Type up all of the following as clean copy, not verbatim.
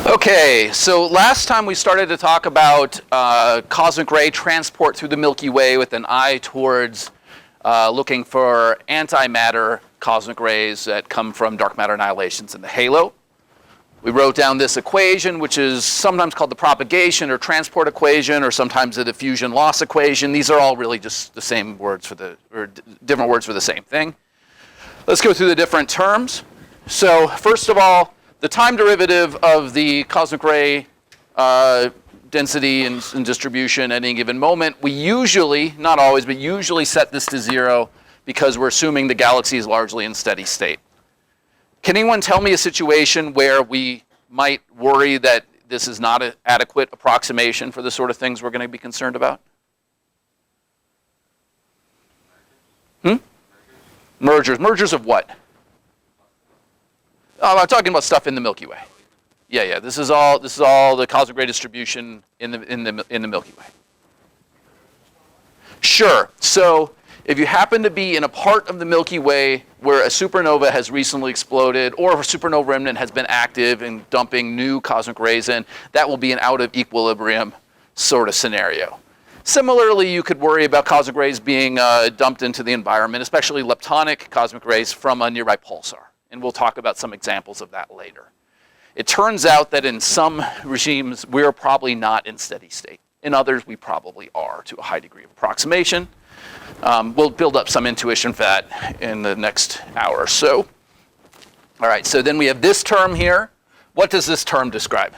Okay, so last time we started to talk about cosmic ray transport through the Milky Way with an eye towards looking for antimatter cosmic rays that come from dark matter annihilations in the halo. We wrote down this equation, which is sometimes called the propagation or transport equation, or sometimes the diffusion loss equation. These are all really just the same words or different words for the same thing. Let's go through the different terms. So first of all, the time derivative of the cosmic ray density and distribution at any given moment, we usually, not always, but usually set this to 0 because we're assuming the galaxy is largely in steady state. Can anyone tell me a situation where we might worry that this is not an adequate approximation for the sort of things we're going to be concerned about? Mergers. Mergers of what? Oh, I'm talking about stuff in the Milky Way. Yeah. This is all the cosmic ray distribution in the Milky Way. Sure. So if you happen to be in a part of the Milky Way where a supernova has recently exploded, or a supernova remnant has been active and dumping new cosmic rays in, that will be an out of equilibrium sort of scenario. Similarly, you could worry about cosmic rays being dumped into the environment, especially leptonic cosmic rays from a nearby pulsar. And we'll talk about some examples of that later. It turns out that in some regimes, we're probably not in steady state. In others, we probably are to a high degree of approximation. We'll build up some intuition for that in the next hour or so. All right, so then we have this term here. What does this term describe?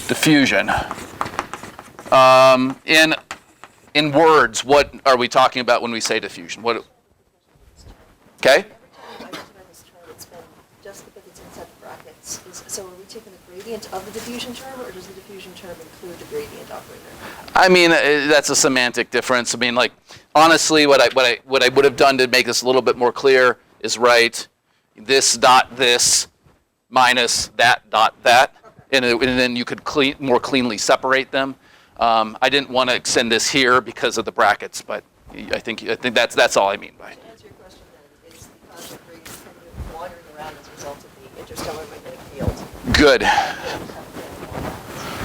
Diffusion. In words, what are we talking about when we say diffusion? What? Okay. Every time I identify this term, it's been just because it's inside the brackets. So are we taking the gradient of the diffusion term, or does the diffusion term include the gradient operator? I mean, that's a semantic difference. I mean, like, honestly, what I would have done to make this a little bit more clear is write this dot this minus that dot that, and then you could more cleanly separate them. I didn't want to extend this here because of the brackets, but I think that's all I mean by it. To answer your question, then, is the cosmic rays kind of wandering around as a result of the interstellar magnetic field? Good.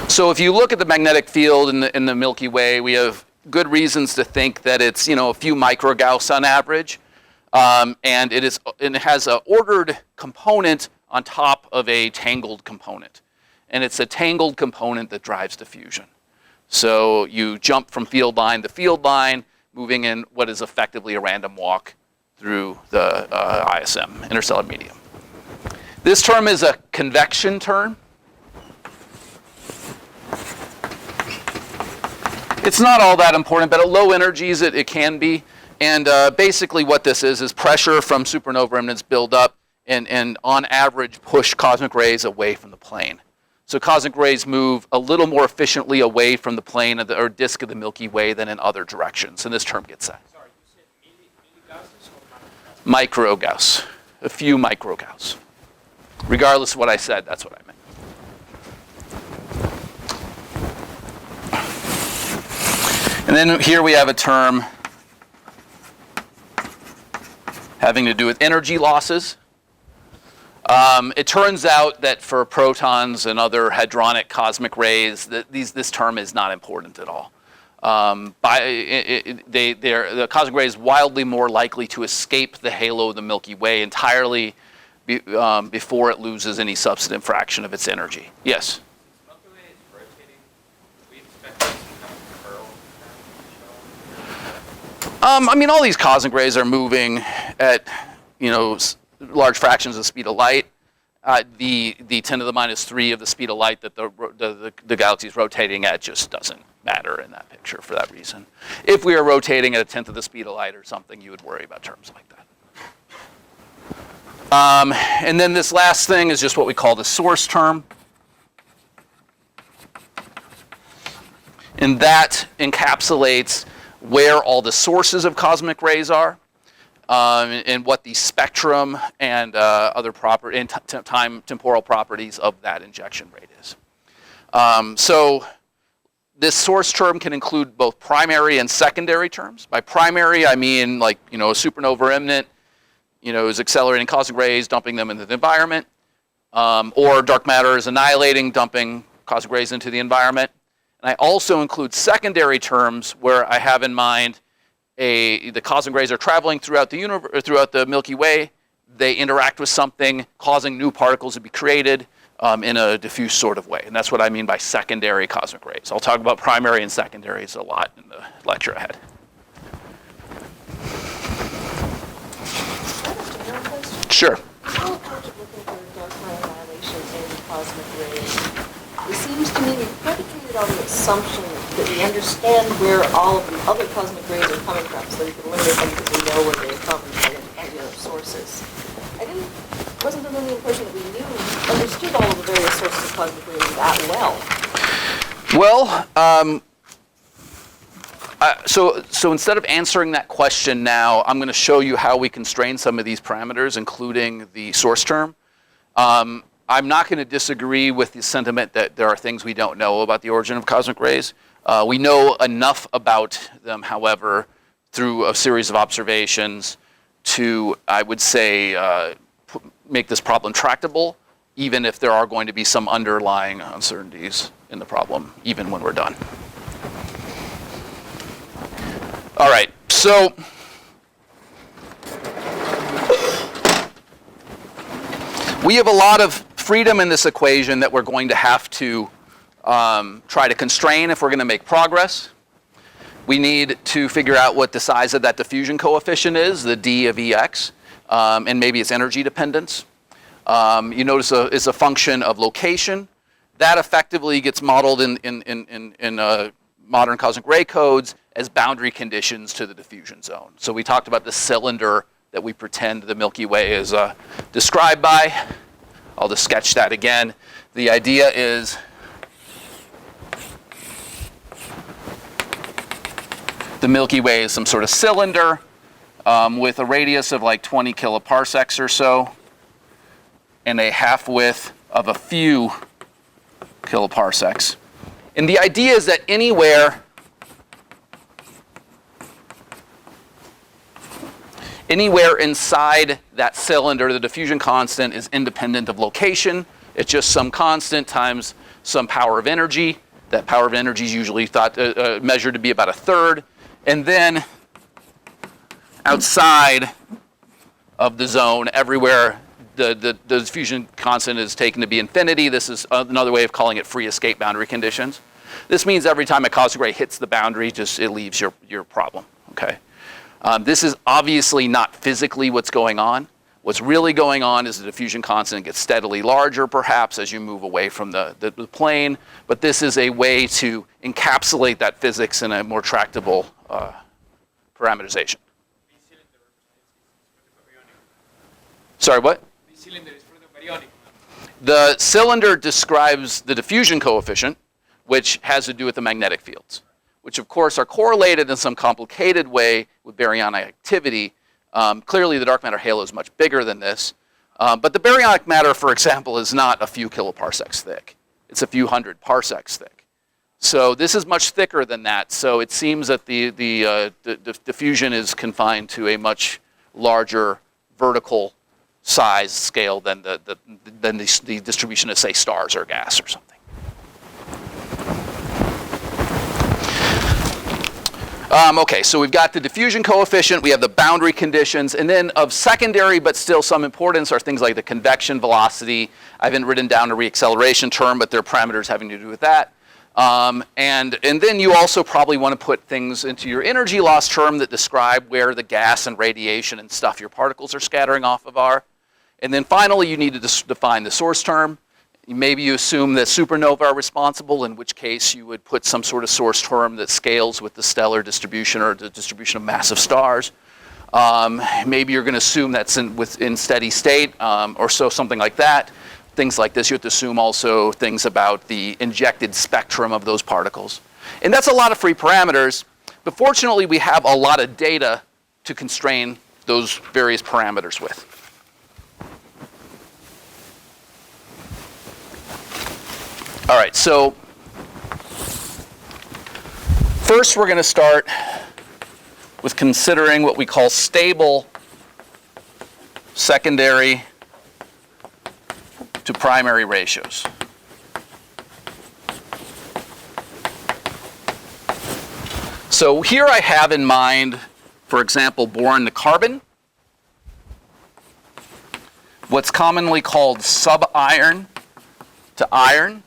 So if you look at the magnetic field in the Milky Way, we have good reasons to think that it's a few microgauss on average, and it has an ordered component on top of a tangled component, and it's a tangled component that drives diffusion. So you jump from field line to field line, moving in what is effectively a random walk through the ISM, interstellar medium. This term is a convection term. It's not all that important, but at low energies it can be. And basically what this is pressure from supernova remnants build up and on average push cosmic rays away from the plane. So cosmic rays move a little more efficiently away from the plane or disk of the Milky Way than in other directions. And this term gets that. Sorry, you said milligauss or microgauss? Microgauss, a few microgauss. Regardless of what I said, that's what I meant. And then here we have a term having to do with energy losses. It turns out that for protons and other hadronic cosmic rays, this term is not important at all. The cosmic ray is wildly more likely to escape the halo of the Milky Way entirely before it loses any substantive fraction of its energy. Yes? Milky Way is rotating. We expect it to kind of curl. I mean, all these cosmic rays are moving at, large fractions of the speed of light. The 10 to the minus 3 of the speed of light that the galaxy is rotating at just doesn't matter in that picture for that reason. If we are rotating at a 10th of the speed of light or something, you would worry about terms like that. And then this last thing is just what we call the source term. And that encapsulates where all the sources of cosmic rays are. And what the spectrum and other temporal properties of that injection rate is. So this source term can include both primary and secondary terms. By primary, I mean like a supernova remnant, is accelerating cosmic rays, dumping them into the environment. or dark matter is annihilating, dumping cosmic rays into the environment. And I also include secondary terms where I have in mind the cosmic rays are traveling throughout the universe, throughout the Milky Way. They interact with something, causing new particles to be created in a diffuse sort of way. And that's what I mean by secondary cosmic rays. I'll talk about primary and secondaries a lot in the lecture ahead. Sure. How approach it looking for dark matter annihilation in cosmic rays? It seems to me we predicated on the assumption that we understand where all of the other cosmic rays are coming from, so we can eliminate them because we know where they come from and identify their sources. Wasn't under the impression that we understood all of the various sources of cosmic rays that well. Well, so instead of answering that question now, I'm going to show you how we constrain some of these parameters, including the source term. I'm not going to disagree with the sentiment that there are things we don't know about the origin of cosmic rays. We know enough about them, however, through a series of observations to, I would say, make this problem tractable, even if there are going to be some underlying uncertainties in the problem, even when we're done. All right, so we have a lot of freedom in this equation that we're going to have to try to constrain if we're going to make progress. We need to figure out what the size of that diffusion coefficient is, the d of Ex, and maybe its energy dependence. You notice it's a function of location. That effectively gets modeled in modern cosmic ray codes as boundary conditions to the diffusion zone. So we talked about the cylinder that we pretend the Milky Way is described by. I'll just sketch that again. The idea is the Milky Way is some sort of cylinder with a radius of like 20 kiloparsecs or so and a half-width of a few kiloparsecs. And the idea is that anywhere inside that cylinder, the diffusion constant is independent of location. It's just some constant times some power of energy. That power of energy is usually measured to be about a third. And then outside of the zone, everywhere the diffusion constant is taken to be infinity. This is another way of calling it free escape boundary conditions. This means every time a cosmic ray hits the boundary, it leaves your problem. Okay. This is obviously not physically what's going on. What's really going on is the diffusion constant gets steadily larger, perhaps, as you move away from the plane. But this is a way to encapsulate that physics in a more tractable parameterization. Sorry, what? The cylinder is for the baryonic. The cylinder describes the diffusion coefficient, which has to do with the magnetic fields, which of course are correlated in some complicated way with baryonic activity. Clearly the dark matter halo is much bigger than this, but the baryonic matter, for example, is not a few kiloparsecs thick. It's a few hundred parsecs thick. So this is much thicker than that. So it seems that the diffusion is confined to a much larger vertical size scale than the distribution of, say, stars or gas or something. Okay, so we've got the diffusion coefficient, we have the boundary conditions, and then of secondary but still some importance are things like the convection velocity. I haven't written down a reacceleration term, but there are parameters having to do with that. And then you also probably want to put things into your energy loss term that describe where the gas and radiation and stuff your particles are scattering off of are. And then finally, you need to define the source term. Maybe you assume that supernovae are responsible, in which case you would put some sort of source term that scales with the stellar distribution or the distribution of massive stars. Maybe you're going to assume that's in steady state or so, something like that. Things like this, you have to assume also things about the injected spectrum of those particles. And that's a lot of free parameters, but fortunately we have a lot of data to constrain those various parameters with. All right, so first we're going to start with considering what we call stable secondary to primary ratios. So here I have in mind, for example, boron to carbon, what's commonly called sub-iron to iron.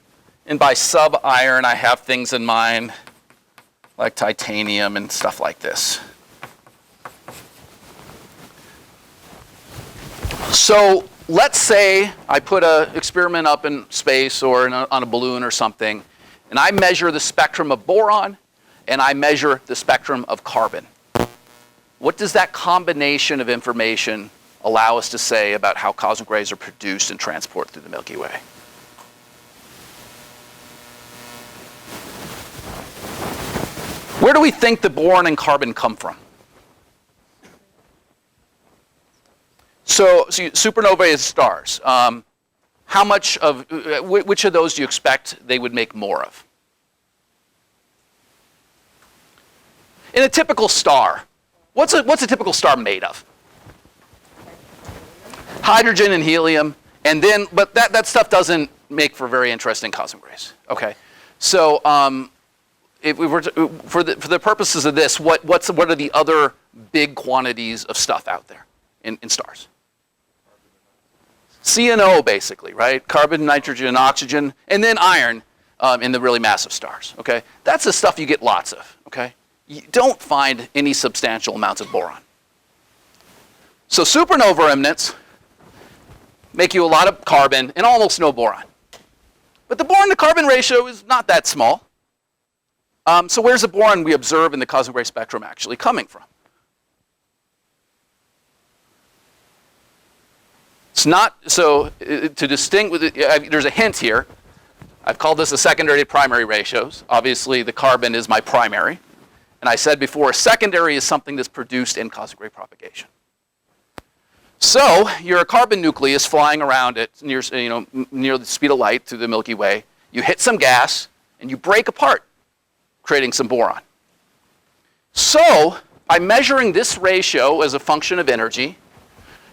And by sub-iron, I have things in mind like titanium and stuff like this. So let's say I put an experiment up in space or on a balloon or something, and I measure the spectrum of boron, and I measure the spectrum of carbon. What does that combination of information allow us to say about how cosmic rays are produced and transported through the Milky Way? Where do we think the boron and carbon come from? So supernovae is stars. How much of, which of those do you expect they would make more of? In a typical star, what's a typical star made of? Hydrogen and helium, and then, but that stuff doesn't make for very interesting cosmic rays. Okay, so if we were to, for the purposes of this, what are the other big quantities of stuff out there in stars? C and O, basically, right? Carbon, nitrogen, and oxygen, and then iron in the really massive stars. Okay, that's the stuff you get lots of. Okay. You don't find any substantial amounts of boron. So supernova remnants make you a lot of carbon and almost no boron. But the boron to carbon ratio is not that small. So where's the boron we observe in the cosmic ray spectrum actually coming from? It's not, so to distinguish, there's a hint here. I've called this a secondary to primary ratios. Obviously the carbon is my primary. And I said before, secondary is something that's produced in cosmic ray propagation. So you're a carbon nucleus flying around at near the speed of light through the Milky Way. You hit some gas, and you break apart, creating some boron. So by measuring this ratio as a function of energy,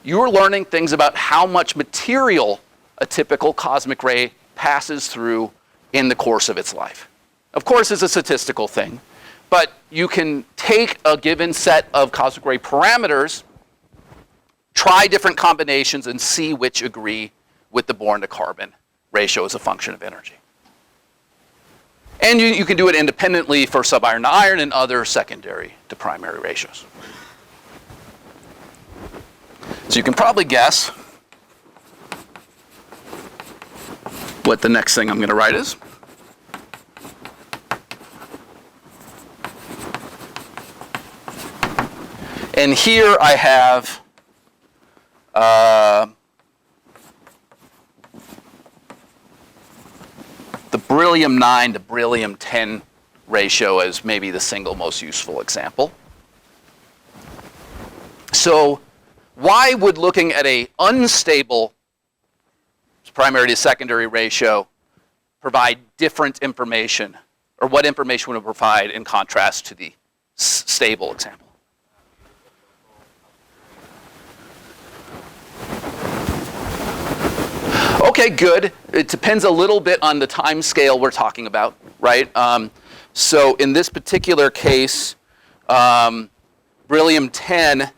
you're learning things about how much material a typical cosmic ray passes through in the course of its life. Of course, it's a statistical thing. But you can take a given set of cosmic ray parameters, try different combinations, and see which agree with the boron to carbon ratio as a function of energy. And you can do it independently for sub-iron to iron and other secondary to primary ratios. So you can probably guess what the next thing I'm going to write is. And here I have the beryllium-9 to beryllium-10 ratio as maybe the single most useful example. So why would looking at an unstable primary to secondary ratio provide different information? Or what information would it provide in contrast to the stable example? Okay, good. It depends a little bit on the time scale we're talking about, right? So in this particular case, beryllium-10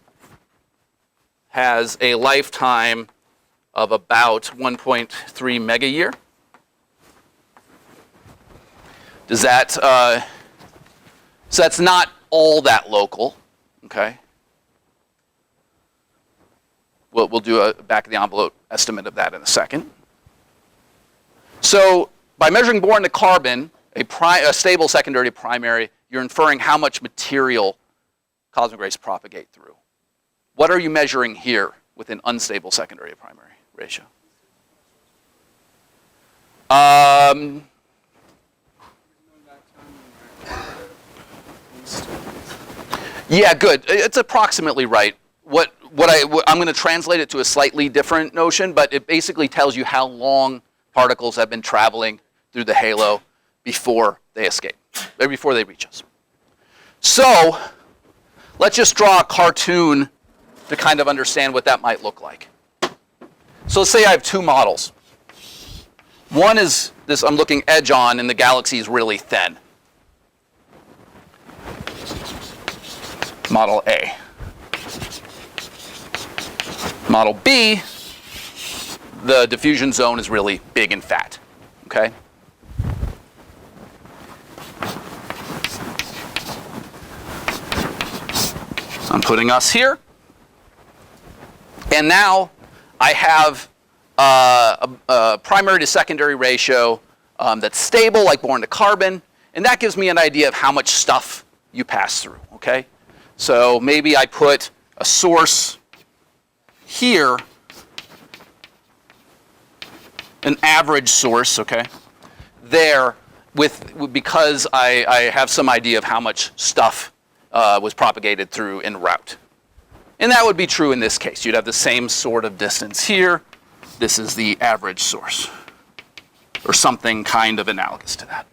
has a lifetime of about 1.3 megayear. Does that, so that's not all that local, okay? We'll do a back-of-the-envelope estimate of that in a second. So by measuring boron to carbon, a stable secondary to primary, you're inferring how much material cosmic rays propagate through. What are you measuring here with an unstable secondary to primary ratio? Yeah, good. It's approximately right. I'm going to translate it to a slightly different notion, but it basically tells you how long particles have been traveling through the halo before they escape, or before they reach us. So let's just draw a cartoon to kind of understand what that might look like. So let's say I have two models. One is this I'm looking edge on, and the galaxy is really thin. Model A. Model B, the diffusion zone is really big and fat. Okay? I'm putting us here. And now I have a primary to secondary ratio that's stable, like boron to carbon. And that gives me an idea of how much stuff you pass through. Okay? So maybe I put a source here, an average source, okay, there, because I have some idea of how much stuff was propagated through en route. And that would be true in this case. You'd have the same sort of distance here. This is the average source, or something kind of analogous to that.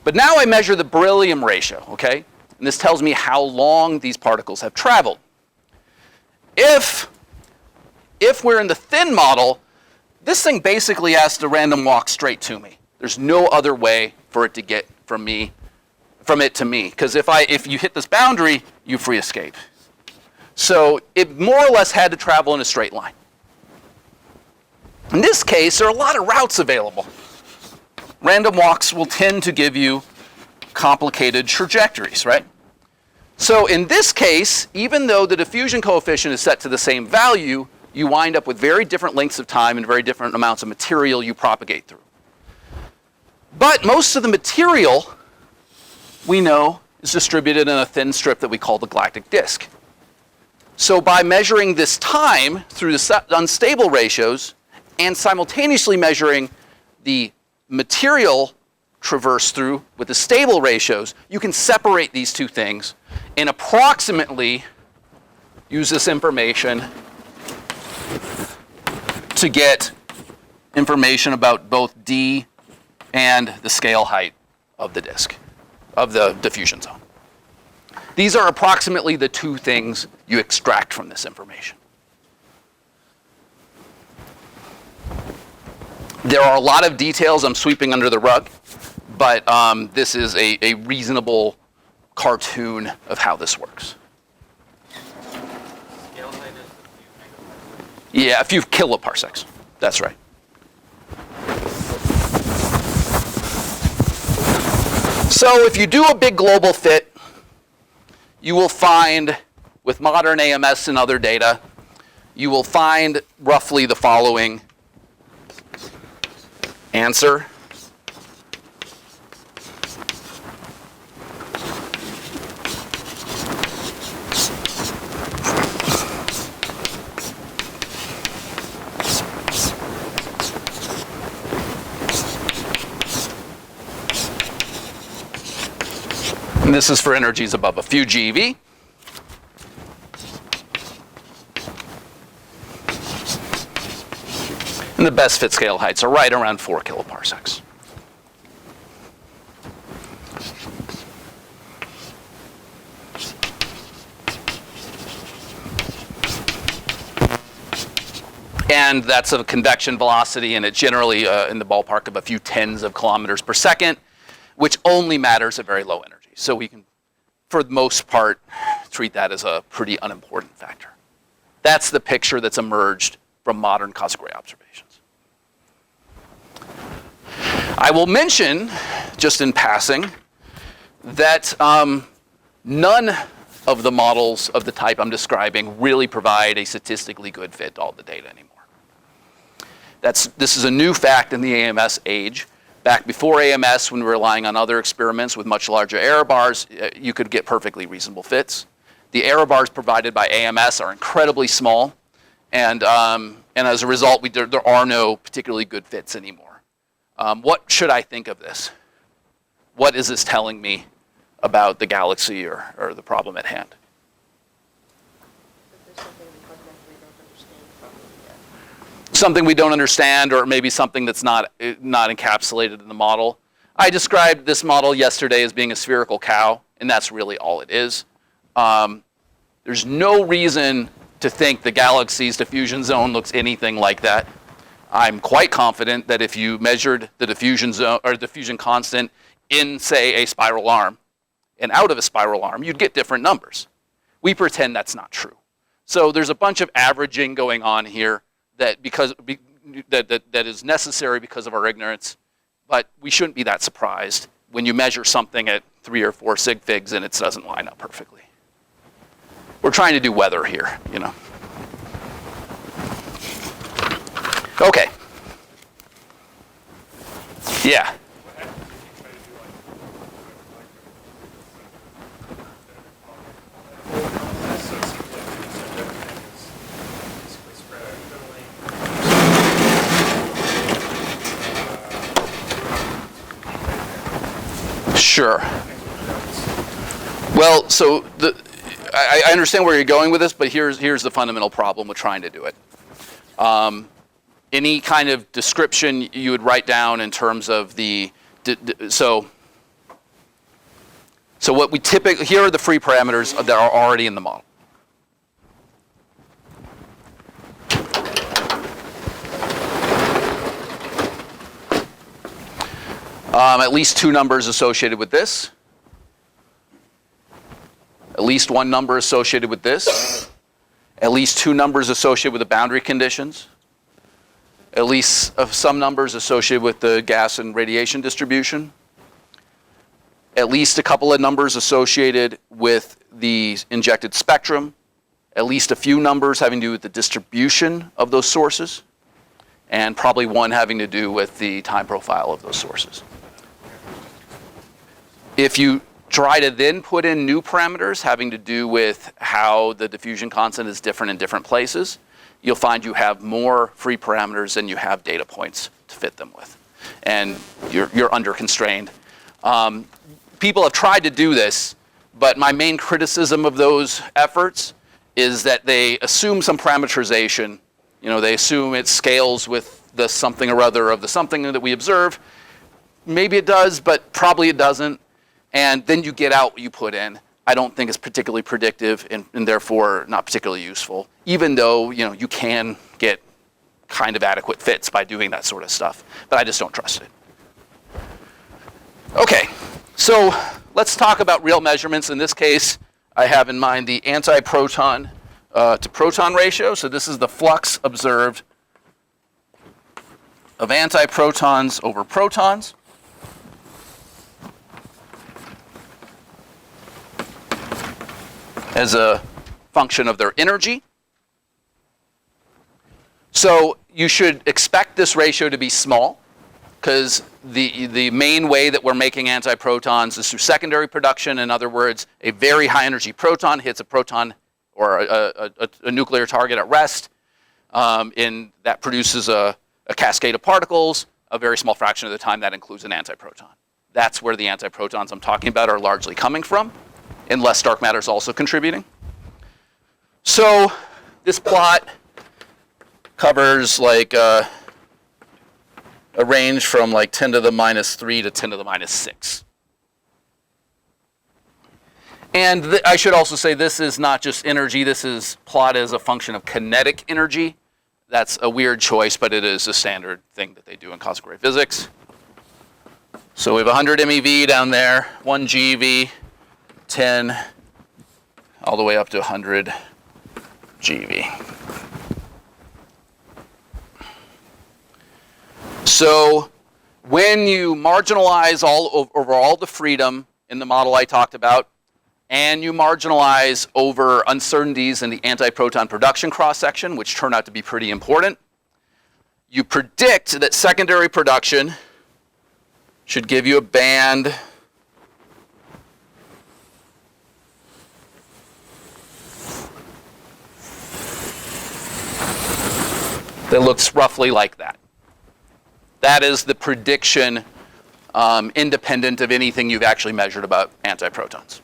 But now I measure the beryllium ratio, okay? And this tells me how long these particles have traveled. If we're in the thin model, this thing basically has to random walk straight to me. There's no other way for it to get from it to me. Because if you hit this boundary, you free escape. So it more or less had to travel in a straight line. In this case, there are a lot of routes available. Random walks will tend to give you complicated trajectories, right? So in this case, even though the diffusion coefficient is set to the same value, you wind up with very different lengths of time and very different amounts of material you propagate through. But most of the material, we know, is distributed in a thin strip that we call the galactic disk. So by measuring this time through the unstable ratios and simultaneously measuring the material traversed through with the stable ratios, you can separate these two things and approximately use this information to get information about both D and the scale height of the disk, of the diffusion zone. These are approximately the two things you extract from this information. There are a lot of details I'm sweeping under the rug, but this is a reasonable cartoon of how this works. Scale height is a few megaparsecs. Yeah, a few kiloparsecs. That's right. So if you do a big global fit, you will find, with modern AMS and other data, you will find roughly the following answer. And this is for energies above a few GeV. And the best fit scale heights are right around 4 kiloparsecs. And that's a convection velocity, and it's generally in the ballpark of a few tens of kilometers per second, which only matters at very low energy. So we can, for the most part, treat that as a pretty unimportant factor. That's the picture that's emerged from modern cosmic ray observations. I will mention, just in passing, that none of the models of the type I'm describing really provide a statistically good fit to all the data anymore. This is a new fact in the AMS age. Back before AMS, when we were relying on other experiments with much larger error bars, you could get perfectly reasonable fits. The error bars provided by AMS are incredibly small, and as a result, there are no particularly good fits anymore. What should I think of this? What is this telling me about the galaxy or the problem at hand? Something we don't understand, or maybe something that's not encapsulated in the model. I described this model yesterday as being a spherical cow, and that's really all it is. There's no reason to think the galaxy's diffusion zone looks anything like that. I'm quite confident that if you measured the diffusion zone or diffusion constant in, say, a spiral arm and out of a spiral arm, you'd get different numbers. We pretend that's not true. So there's a bunch of averaging going on here that is necessary because of our ignorance, but we shouldn't be that surprised when you measure something at 3 or 4 sig figs and it doesn't line up perfectly. We're trying to do weather here, you know. Okay. Yeah. Sure. Well, so I understand where you're going with this, but here's the fundamental problem with trying to do it. Any kind of description you would write down in terms of so what we typically, here are the free parameters that are already in the model. At least 2 numbers associated with this. At least 1 number associated with this. At least 2 numbers associated with the boundary conditions. At least some numbers associated with the gas and radiation distribution. At least a couple of numbers associated with the injected spectrum. At least a few numbers having to do with the distribution of those sources. And probably 1 having to do with the time profile of those sources. If you try to then put in new parameters having to do with how the diffusion constant is different in different places, you'll find you have more free parameters than you have data points to fit them with. And you're under constrained. People have tried to do this, but my main criticism of those efforts is that they assume some parameterization. You know, they assume it scales with the something or other of the something that we observe. Maybe it does, but probably it doesn't. And then you get out what you put in. I don't think it's particularly predictive and therefore not particularly useful, even though, you know, you can get kind of adequate fits by doing that sort of stuff. But I just don't trust it. Okay, so let's talk about real measurements. In this case, I have in mind the anti-proton to proton ratio. So this is the flux observed of antiprotons over protons. As a function of their energy. So you should expect this ratio to be small, because the main way that we're making antiprotons is through secondary production. In other words, a very high energy proton hits a proton or a nuclear target at rest, and that produces a cascade of particles. A very small fraction of the time that includes an antiproton. That's where the antiprotons I'm talking about are largely coming from, unless dark matter is also contributing. So this plot covers like a range from like 10 to the minus 3 to 10 to the minus 6. And I should also say this is not just energy. This is plot as a function of kinetic energy. That's a weird choice, but it is a standard thing that they do in cosmic ray physics. So we have 100 MeV down there, 1 GeV, 10, all the way up to 100 GeV. So when you marginalize over all the freedom in the model I talked about, and you marginalize over uncertainties in the antiproton production cross-section, which turn out to be pretty important, you predict that secondary production should give you a band that looks roughly like that. That is the prediction independent of anything you've actually measured about antiprotons.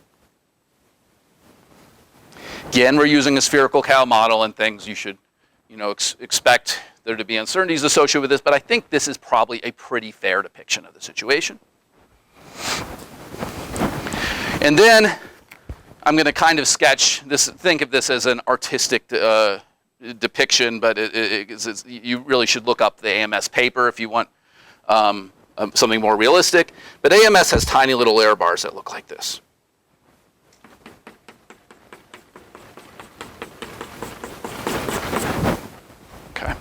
Again, we're using a spherical Cal model and things. You should, expect there to be uncertainties associated with this, but I think this is probably a pretty fair depiction of the situation. And then I'm going to kind of sketch this, think of this as an artistic depiction, but you really should look up the AMS paper if you want something more realistic. But AMS has tiny little error bars that look like this. Okay.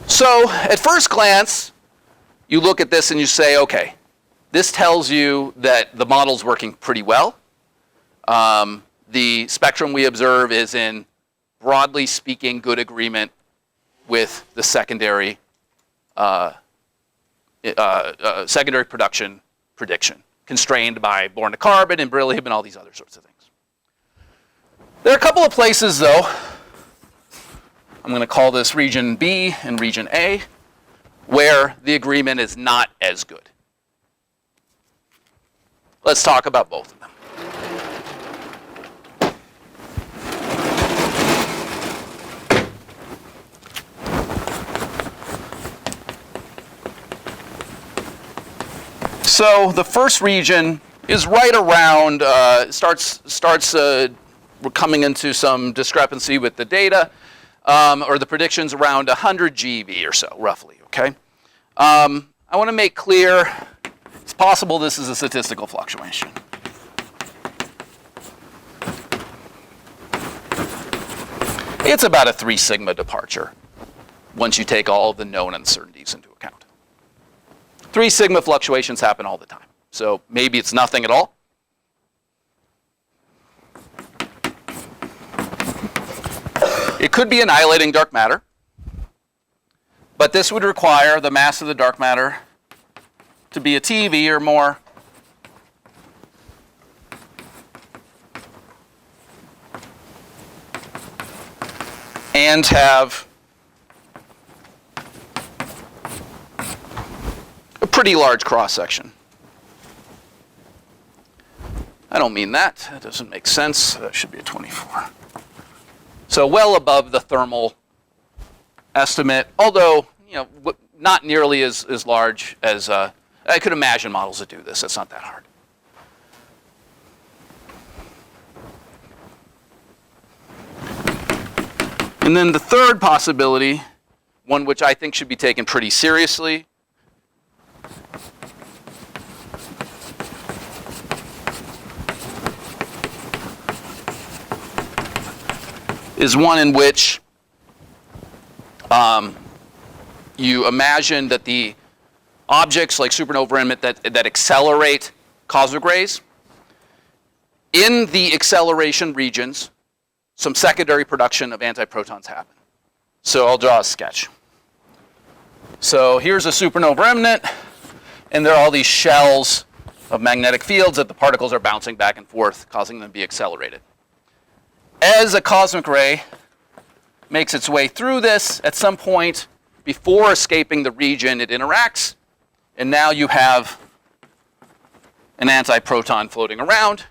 So at first glance, you look at this and you say, okay, this tells you that the model's working pretty well. The spectrum we observe is in, broadly speaking, good agreement with the secondary production prediction, constrained by boron to carbon and beryllium and all these other sorts of things. There are a couple of places, though. I'm going to call this region B and region A, where the agreement is not as good. Let's talk about both of them. So the first region is right around, we're coming into some discrepancy with the data, or the predictions around 100 GeV or so, roughly, okay? I want to make clear, it's possible this is a statistical fluctuation. It's about a 3 sigma departure once you take all of the known uncertainties into account. 3 sigma fluctuations happen all the time. So maybe it's nothing at all. It could be annihilating dark matter. But this would require the mass of the dark matter to be a TeV or more. And have a pretty large cross-section. I don't mean that. That doesn't make sense. That should be a 24. So well above the thermal estimate, although not nearly as large as I could imagine models that do this. It's not that hard. And then the third possibility, one which I think should be taken pretty seriously, is one in which you imagine that the objects like supernova remnant that accelerate cosmic rays, in the acceleration regions, some secondary production of antiprotons happen. So I'll draw a sketch. So here's a supernova remnant, and there are all these shells of magnetic fields that the particles are bouncing back and forth, causing them to be accelerated. As a cosmic ray makes its way through this, at some point before escaping the region, it interacts, and now you have an antiproton floating around.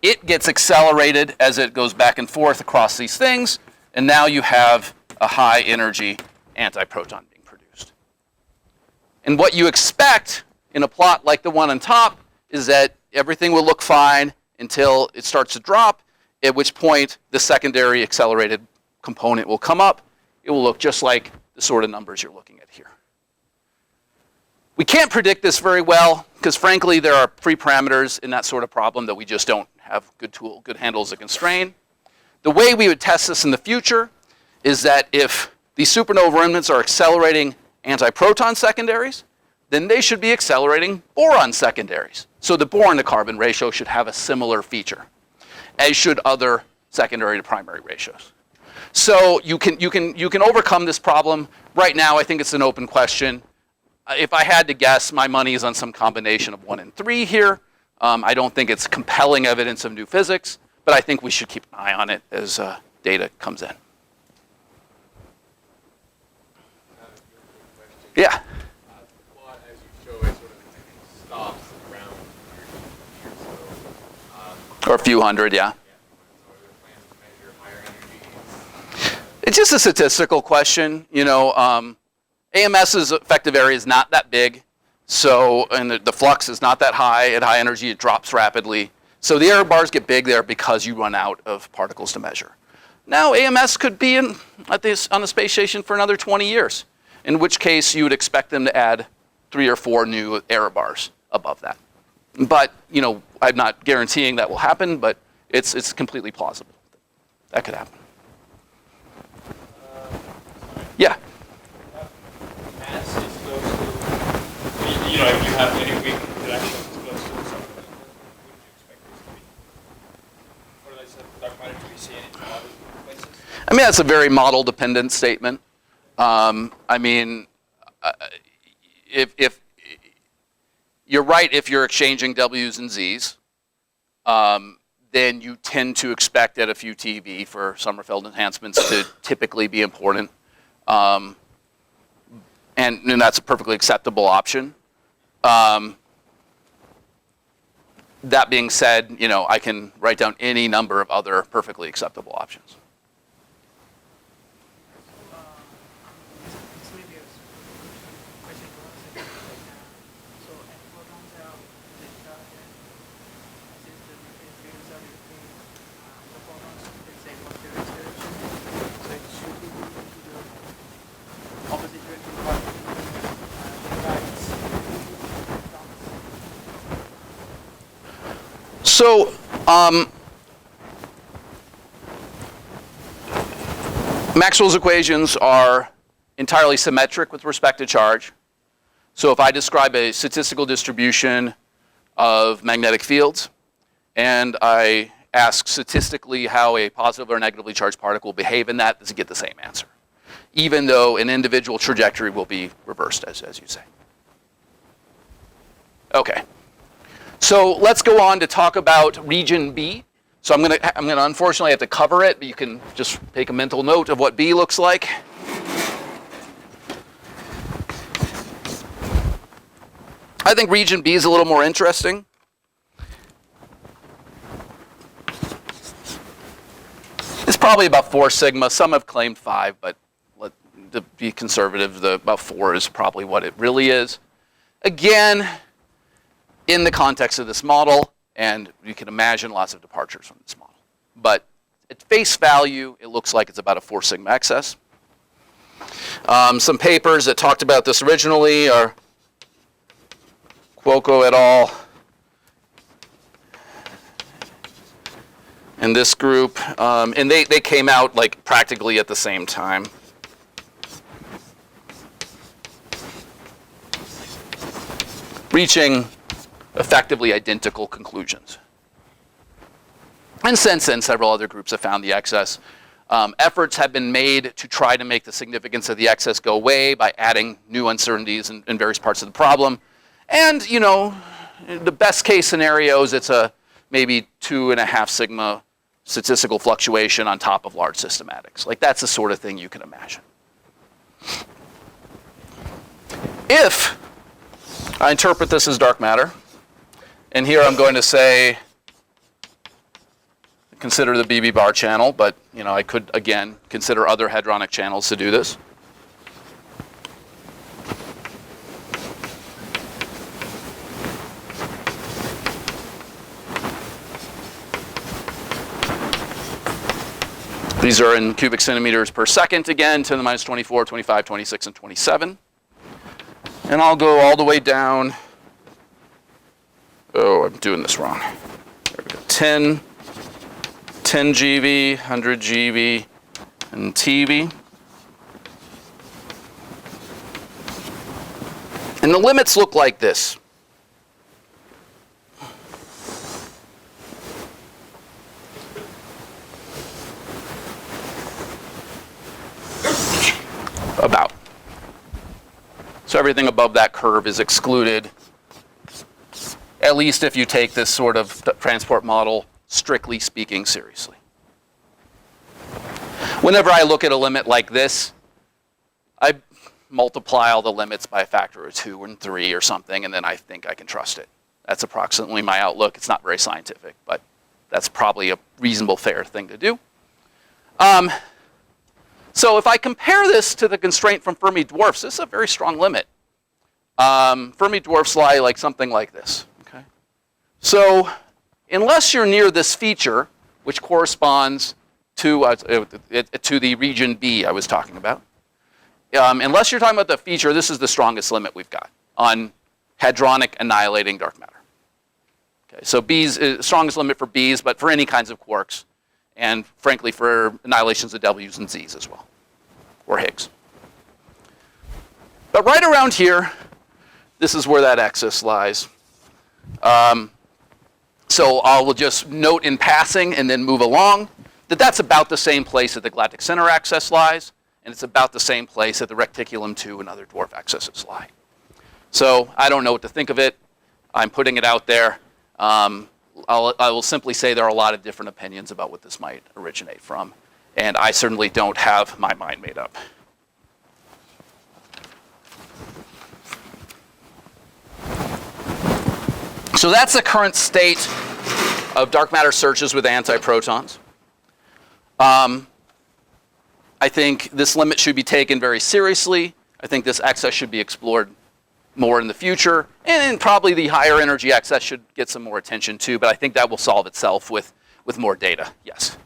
It gets accelerated as it goes back and forth across these things, and now you have a high energy antiproton being produced. And what you expect in a plot like the one on top is that everything will look fine until it starts to drop, at which point the secondary accelerated component will come up. It will look just like the sort of numbers you're looking at here. We can't predict this very well because, frankly, there are pre-parameters in that sort of problem that we just don't have good handles to constrain. The way we would test this in the future is that if these supernova remnants are accelerating antiproton secondaries, then they should be accelerating boron secondaries. So the boron to carbon ratio should have a similar feature, as should other secondary to primary ratios. So you can overcome this problem. Right now, I think it's an open question. If I had to guess, my money is on some combination of 1 and 3 here. I don't think it's compelling evidence of new physics, but I think we should keep an eye on it as data comes in. Yeah. The plot, as you show it, sort of stops around 100 or so. Or a few hundred, yeah. So are there plans to measure higher energies? It's just a statistical question. AMS's effective area is not that big, and the flux is not that high. At high energy, it drops rapidly. So the error bars get big there because you run out of particles to measure. Now AMS could be on the space station for another 20 years, in which case you would expect them to add 3 or 4 new error bars above that. But, I'm not guaranteeing that will happen, but it's completely plausible. That could happen. Yeah? Mass is close to, if you have any weak interactions close to something, would you expect this to be? Or is that dark matter to be seen in other places? I mean, that's a very model-dependent statement. If you're right, if you're exchanging W's and Z's, then you tend to expect at a few TeV for Sommerfeld enhancements to typically be important. And that's a perfectly acceptable option. That being said, I can write down any number of other perfectly acceptable options. So, Maxwell's equations are entirely symmetric with respect to charge. So if I describe a statistical distribution of magnetic fields, and I ask statistically how a positive or negatively charged particle will behave in that, does it get the same answer, even though an individual trajectory will be reversed, as you say. Okay. So let's go on to talk about region B. So I'm gonna unfortunately have to cover it, but you can just take a mental note of what B looks like. I think region B is a little more interesting. It's probably about 4 sigma. Some have claimed 5, but to be conservative, about 4 is probably what it really is. Again, in the context of this model, and you can imagine lots of departures from this model. But at face value, it looks like it's about a 4 sigma excess. Some papers that talked about this originally are Cuoco et al. And this group, and they came out like practically at the same time. Reaching effectively identical conclusions. And since then, several other groups have found the excess. Efforts have been made to try to make the significance of the excess go away by adding new uncertainties in various parts of the problem. And, the best case scenarios, it's a maybe 2.5 sigma statistical fluctuation on top of large systematics. Like, that's the sort of thing you can imagine. If I interpret this as dark matter, and here I'm going to say, consider the BB bar channel, but I could, again, consider other hadronic channels to do this. These are in cubic centimeters per second again, 10 to the minus 24, 25, 26, and 27. And I'll go all the way down. Oh, I'm doing this wrong. There we go. 10 GeV, 100 GeV, and TeV. And the limits look like this. About. So everything above that curve is excluded, at least if you take this sort of transport model, strictly speaking, seriously. Whenever I look at a limit like this, I multiply all the limits by a factor of 2 and 3 or something, and then I think I can trust it. That's approximately my outlook. It's not very scientific, but that's probably a reasonable, fair thing to do. So if I compare this to the constraint from Fermi dwarfs, this is a very strong limit. Fermi dwarfs lie like something like this. Okay? So unless you're near this feature, which corresponds to the region B I was talking about. Unless you're talking about the feature, this is the strongest limit we've got on hadronic annihilating dark matter. Okay, so B's is strongest limit for B's, but for any kinds of quarks, and frankly for annihilations of W's and Z's as well, or Higgs. But right around here, this is where that axis lies. So I will just note in passing and then move along that that's about the same place that the galactic center axis lies, and it's about the same place that the reticulum 2 and other dwarf axes lie. So I don't know what to think of it. I'm putting it out there. I will simply say there are a lot of different opinions about what this might originate from, and I certainly don't have my mind made up. So that's the current state of dark matter searches with antiprotons. I think this limit should be taken very seriously. I think this excess should be explored more in the future, and probably the higher energy excess should get some more attention too, but I think that will solve itself with more data. Yes?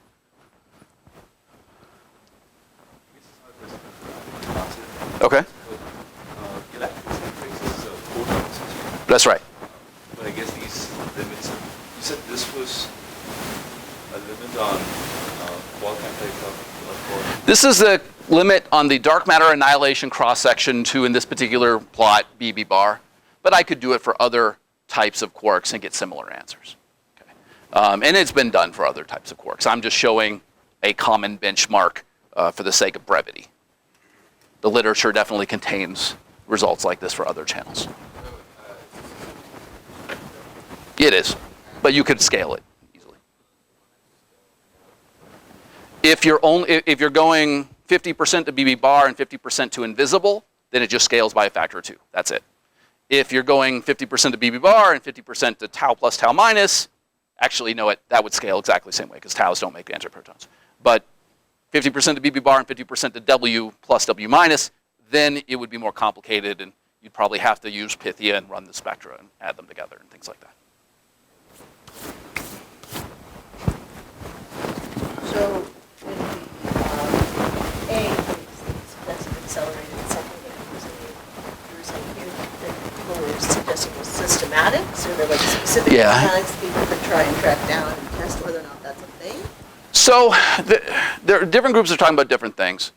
Okay. That's right. But I guess these limits, you said this was a limit on what kind of This is the limit on the dark matter annihilation cross-section to, in this particular plot, BB bar. But I could do it for other types of quarks and get similar answers. Okay. And it's been done for other types of quarks. I'm just showing a common benchmark for the sake of brevity. The literature definitely contains results like this for other channels. It is, but you could scale it easily. If you're going 50% to BB bar and 50% to invisible, then it just scales by a factor of 2. That's it. If you're going 50% to BB bar and 50% to tau plus tau minus, actually no, that would scale exactly the same way because taus don't make antiprotons. But 50% to BB bar and 50% to W plus W minus, then it would be more complicated, and you'd probably have to use Pythia and run the spectra and add them together and things like that. So when the A suggested accelerated secondaries, you were saying here that people were suggesting was systematics, or there were like specific mechanics people could try and track down and test whether or not that's a thing? So there are different groups are talking about different things.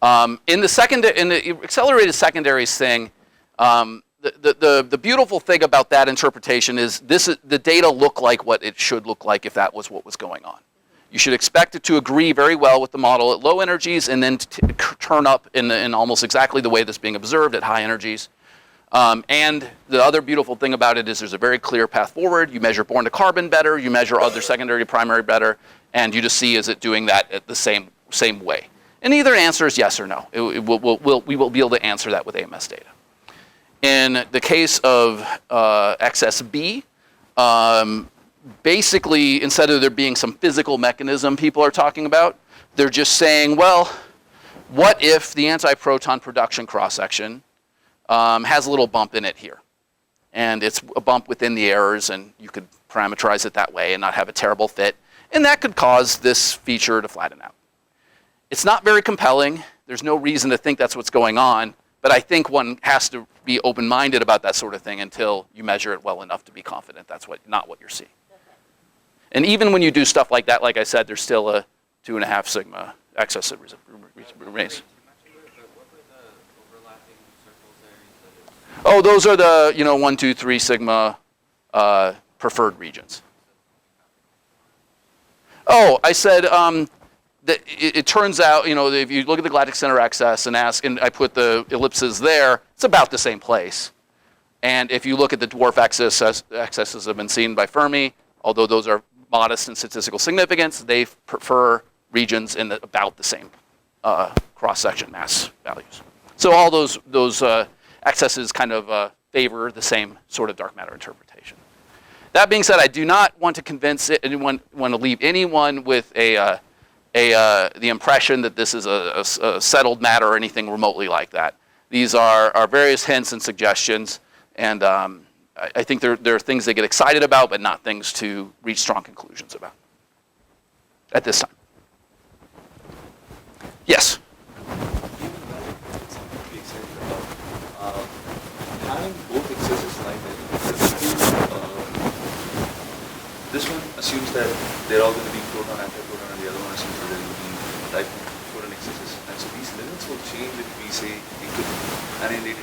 In the accelerated secondaries thing, the beautiful thing about that interpretation is the data look like what it should look like if that was what was going on. You should expect it to agree very well with the model at low energies and then turn up in almost exactly the way that's being observed at high energies. And the other beautiful thing about it is there's a very clear path forward. You measure boron to carbon better, you measure other secondary to primary better, and you just see is it doing that at the same way. And either answer is yes or no. We will be able to answer that with AMS data. In the case of XSB, basically, instead of there being some physical mechanism people are talking about, they're just saying, well, what if the antiproton production cross-section has a little bump in it here? And it's a bump within the errors, and you could parameterize it that way and not have a terrible fit. And that could cause this feature to flatten out. It's not very compelling. There's no reason to think that's what's going on. But I think one has to be open-minded about that sort of thing until you measure it well enough to be confident that's not what you're seeing. And even when you do stuff like that, like I said, there's still a 2.5 sigma excess that remains. Oh, those are the 1, 2, 3 sigma preferred regions. Oh, I said that it turns out, if you look at the galactic center excess and I put the ellipses there, it's about the same place. And if you look at the dwarf excesses that have been seen by Fermi, although those are modest in statistical significance, they prefer regions in about the same cross-section mass values. So all those excesses kind of favor the same sort of dark matter interpretation. That being said, I do not want to convince want to leave anyone with the impression that this is a settled matter or anything remotely like that. These are various hints and suggestions, and I think there are things they get excited about, but not things to reach strong conclusions about at this time. Yes. Given that, it's something to be excited about. Having both excesses like that, this one assumes that they're all going to be proton, anti-proton, and the other one assumes that they're going to be proton excesses. And so these limits will change if we say we could annihilate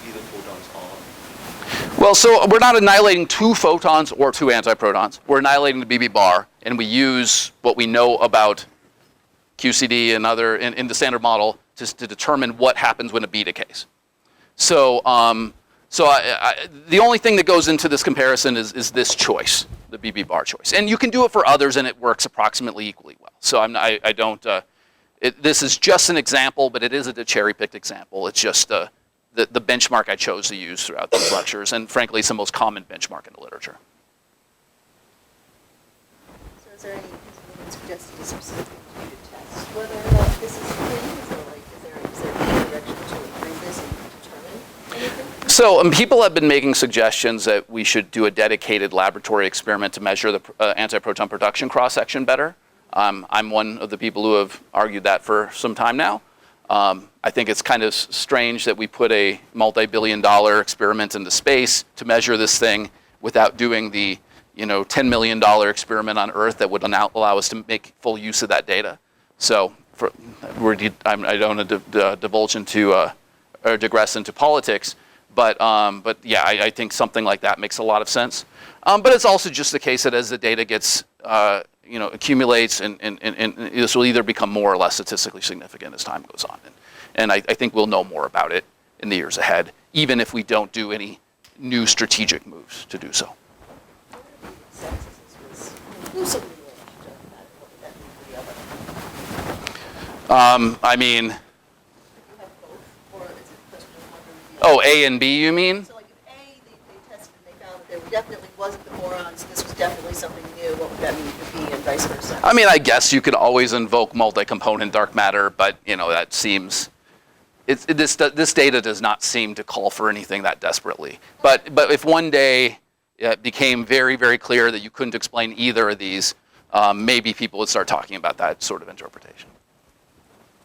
either photons or. Well, so we're not annihilating two photons or two antiprotons. We're annihilating the BB bar, and we use what we know about QCD and other in the standard model to determine what happens when a B decays. So, the only thing that goes into this comparison is this choice, the BB bar choice, and you can do it for others, and it works approximately equally well. So this is just an example, but it isn't a cherry-picked example. It's just the benchmark I chose to use throughout these lectures, and frankly, it's the most common benchmark in the literature. So is there anything suggested as specific to test whether or not this is clean? Is there any direction to improve this and determine anything? So people have been making suggestions that we should do a dedicated laboratory experiment to measure the antiproton production cross-section better. I'm one of the people who have argued that for some time now. I think it's kind of strange that we put a multi-billion-dollar experiment into space to measure this thing without doing the $10 million experiment on Earth that would allow us to make full use of that data. So I don't want to divulge into or digress into politics, but yeah, I think something like that makes a lot of sense. But it's also just the case that as the data gets accumulates, and this will either become more or less statistically significant as time goes on. And I think we'll know more about it in the years ahead, even if we don't do any new strategic moves to do so. I mean, oh, A and B, you mean? So like if A, they tested and they found that there definitely wasn't the borons, this was definitely something new, what would that mean for B and vice versa? I mean, I guess you could always invoke multi-component dark matter, but that seems, this data does not seem to call for anything that desperately. But if one day it became very, very clear that you couldn't explain either of these, maybe people would start talking about that sort of interpretation.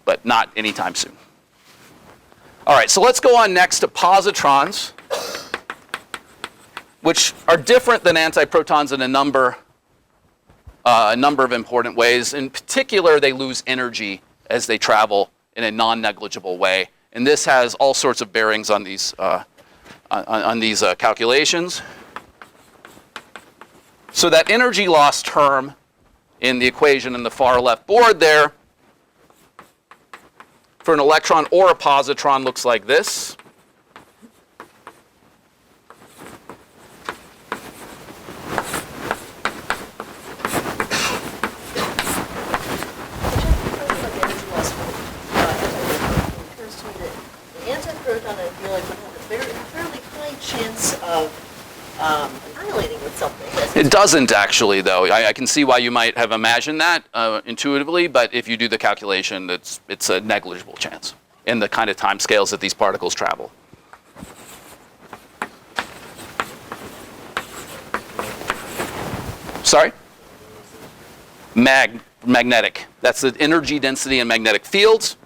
But not anytime soon. All right, so let's go on next to positrons, which are different than antiprotons in a number of important ways. In particular, they lose energy as they travel in a non-negligible way, and this has all sorts of bearings on these calculations. So that energy loss term in the equation in the far left board there for an electron or a positron looks like this. Anti-proton, I feel like, would have a fairly high chance of annihilating with something. It doesn't actually, though. I can see why you might have imagined that intuitively, but if you do the calculation, it's a negligible chance in the kind of time scales that these particles travel. Sorry? Magnetic. That's the energy density in magnetic fields.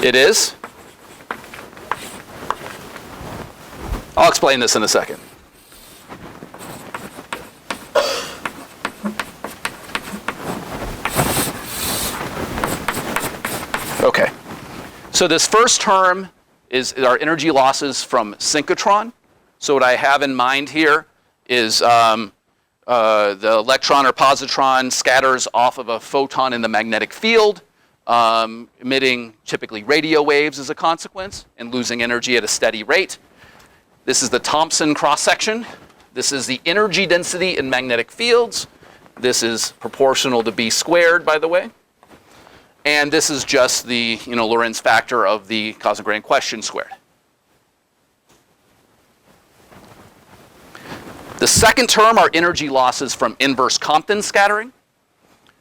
It is. I'll explain this in a second. Okay. So this first term is our energy losses from synchrotron. So what I have in mind here is the electron or positron scatters off of a photon in the magnetic field, emitting typically radio waves as a consequence and losing energy at a steady rate. This is the Thompson cross-section. This is the energy density in magnetic fields. This is proportional to B squared, by the way. And this is just the Lorentz factor of the cosmic ray in question squared. The second term are energy losses from inverse Compton scattering.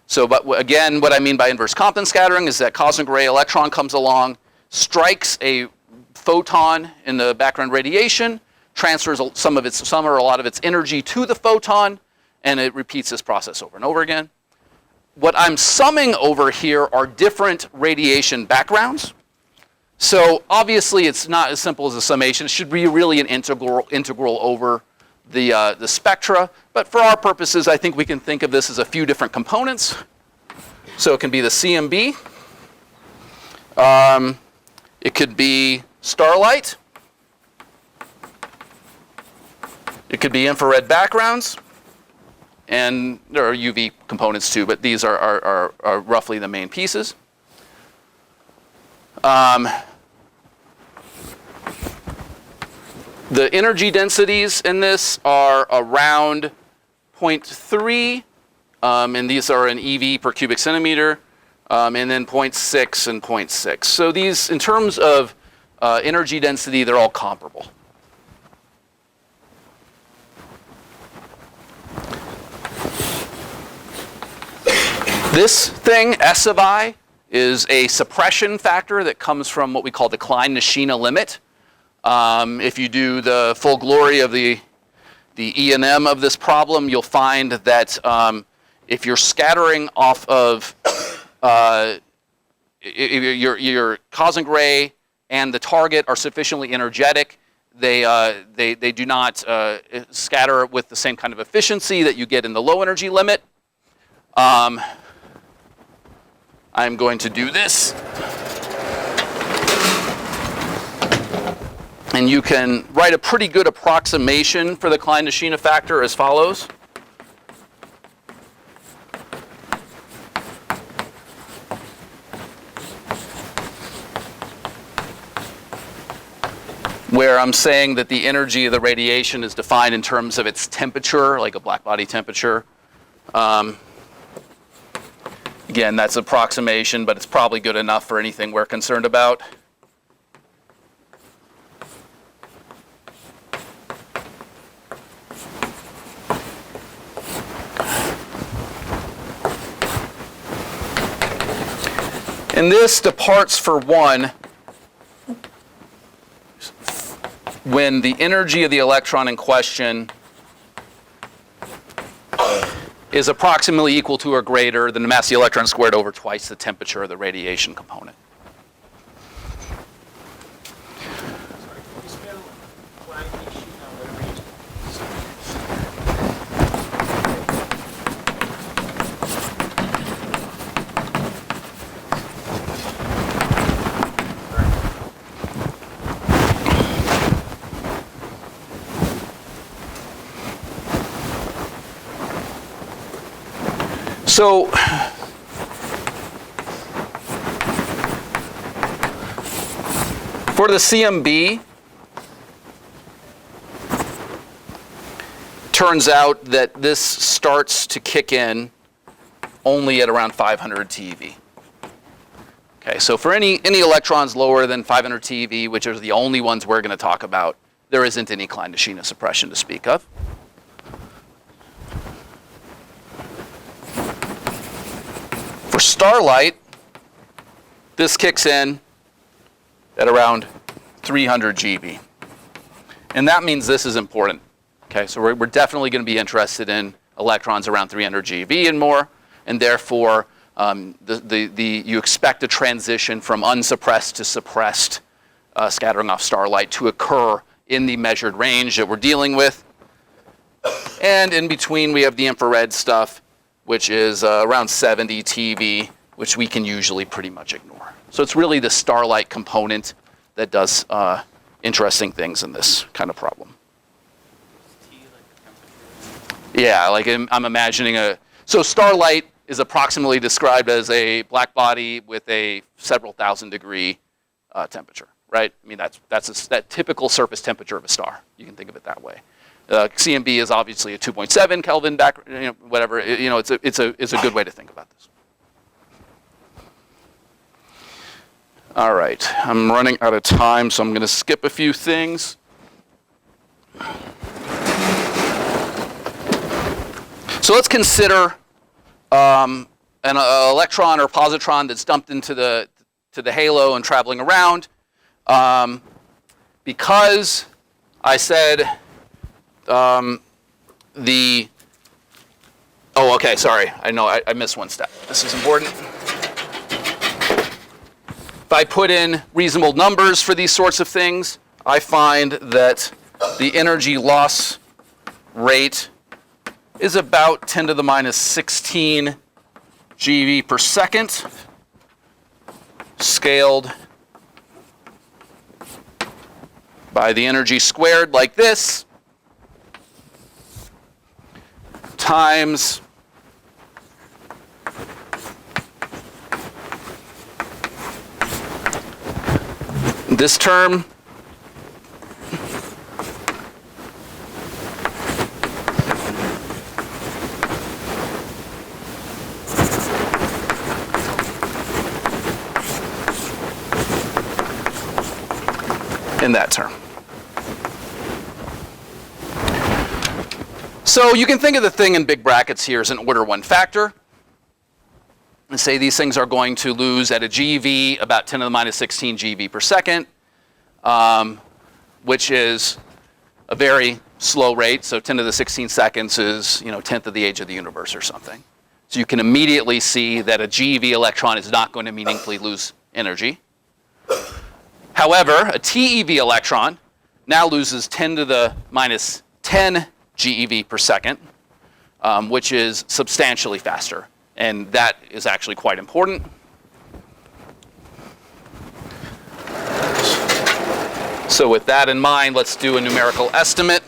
So, but again, what I mean by inverse Compton scattering is that cosmic ray electron comes along, strikes a photon in the background radiation, transfers some or a lot of its energy to the photon, and it repeats this process over and over again. What I'm summing over here are different radiation backgrounds. So obviously it's not as simple as a summation. It should be really an integral over the spectra. But for our purposes, I think we can think of this as a few different components. So it can be the CMB. It could be starlight. It could be infrared backgrounds. And there are UV components too, but these are roughly the main pieces. The energy densities in this are around 0.3, and these are in EV per cubic centimeter, and then 0.6 and 0.6. So these, in terms of energy density, they're all comparable. This thing, S of I, is a suppression factor that comes from what we call the Klein-Nishina limit. If you do the full glory of the E and M of this problem, you'll find that if you're scattering off of your cosmic ray and the target are sufficiently energetic, they do not scatter with the same kind of efficiency that you get in the low energy limit. I'm going to do this. And you can write a pretty good approximation for the Klein-Nishina factor as follows. Where I'm saying that the energy of the radiation is defined in terms of its temperature, like a black body temperature. Again, that's approximation, but it's probably good enough for anything we're concerned about. And this departs for one when the energy of the electron in question is approximately equal to or greater than the mass of the electron squared over twice the temperature of the radiation component. So for the CMB, turns out that this starts to kick in only at around 500 TeV. Okay, so for any electrons lower than 500 TeV, which are the only ones we're going to talk about, there isn't any Klein-Nishina suppression to speak of. For starlight, this kicks in at around 300 GeV. And that means this is important. Okay, so we're definitely going to be interested in electrons around 300 GeV and more, and therefore you expect a transition from unsuppressed to suppressed scattering off starlight to occur in the measured range that we're dealing with. And in between, we have the infrared stuff, which is around 70 TeV, which we can usually pretty much ignore. So it's really the starlight component that does interesting things in this kind of problem. Yeah, like I'm imagining so starlight is approximately described as a black body with a several thousand degree temperature, right? I mean, that's that typical surface temperature of a star. You can think of it that way. CMB is obviously a 2.7 Kelvin whatever. It's a good way to think about this. All right, I'm running out of time, so I'm going to skip a few things. So let's consider an electron or positron that's dumped into the halo and traveling around. Because I said the Oh, okay, sorry. I know I missed one step. This is important. If I put in reasonable numbers for these sorts of things, I find that the energy loss rate is about 10 to the minus 16 GeV per second, scaled by the energy squared like this, times this term in that term. So you can think of the thing in big brackets here as an order 1 factor. And say these things are going to lose at a GeV about 10 to the minus 16 GeV per second, which is a very slow rate. So 10 to the 16 seconds is, 10th of the age of the universe or something. So you can immediately see that a GeV electron is not going to meaningfully lose energy. However, a TeV electron now loses 10 to the minus 10 GeV per second, which is substantially faster. And that is actually quite important. So with that in mind, let's do a numerical estimate.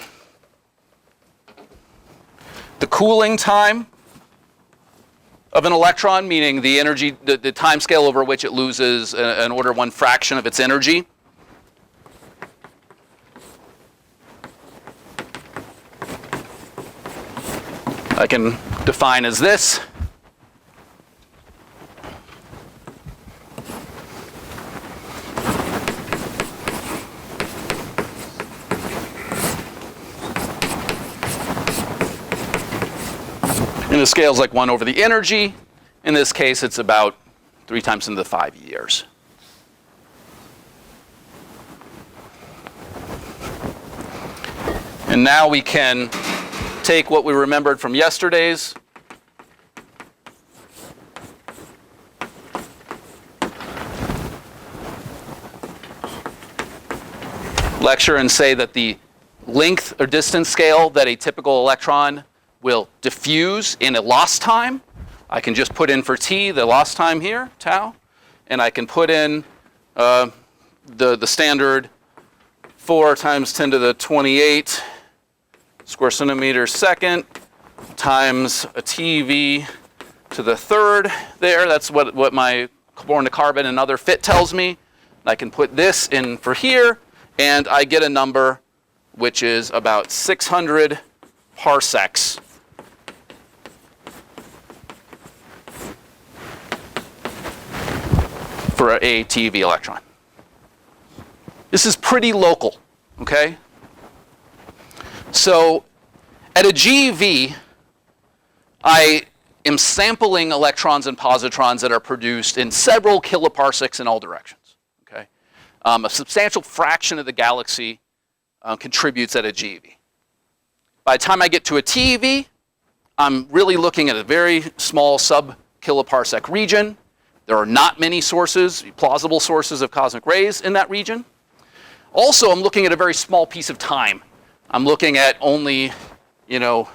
The cooling time of an electron, meaning the energy, the time scale over which it loses an order 1 fraction of its energy, I can define as this. And the scale is like 1 over the energy. In this case, it's about 3 times 10 to the 5 years. And now we can take what we remembered from yesterday's lecture and say that the length or distance scale that a typical electron will diffuse in a lost time. I can just put in for t the lost time here, tau, and I can put in the standard 4 times 10 to the 28 square centimeters second times a TeV to the 3rd there. That's what my born to carbon and other fit tells me. I can put this in for here, and I get a number which is about 600 parsecs for a TeV electron. This is pretty local, okay? So at a GeV, I am sampling electrons and positrons that are produced in several kiloparsecs in all directions, okay? A substantial fraction of the galaxy contributes at a GeV. By the time I get to a TeV, I'm really looking at a very small sub-kiloparsec region. There are not many sources, plausible sources of cosmic rays in that region. Also, I'm looking at a very small piece of time. I'm looking at only, a few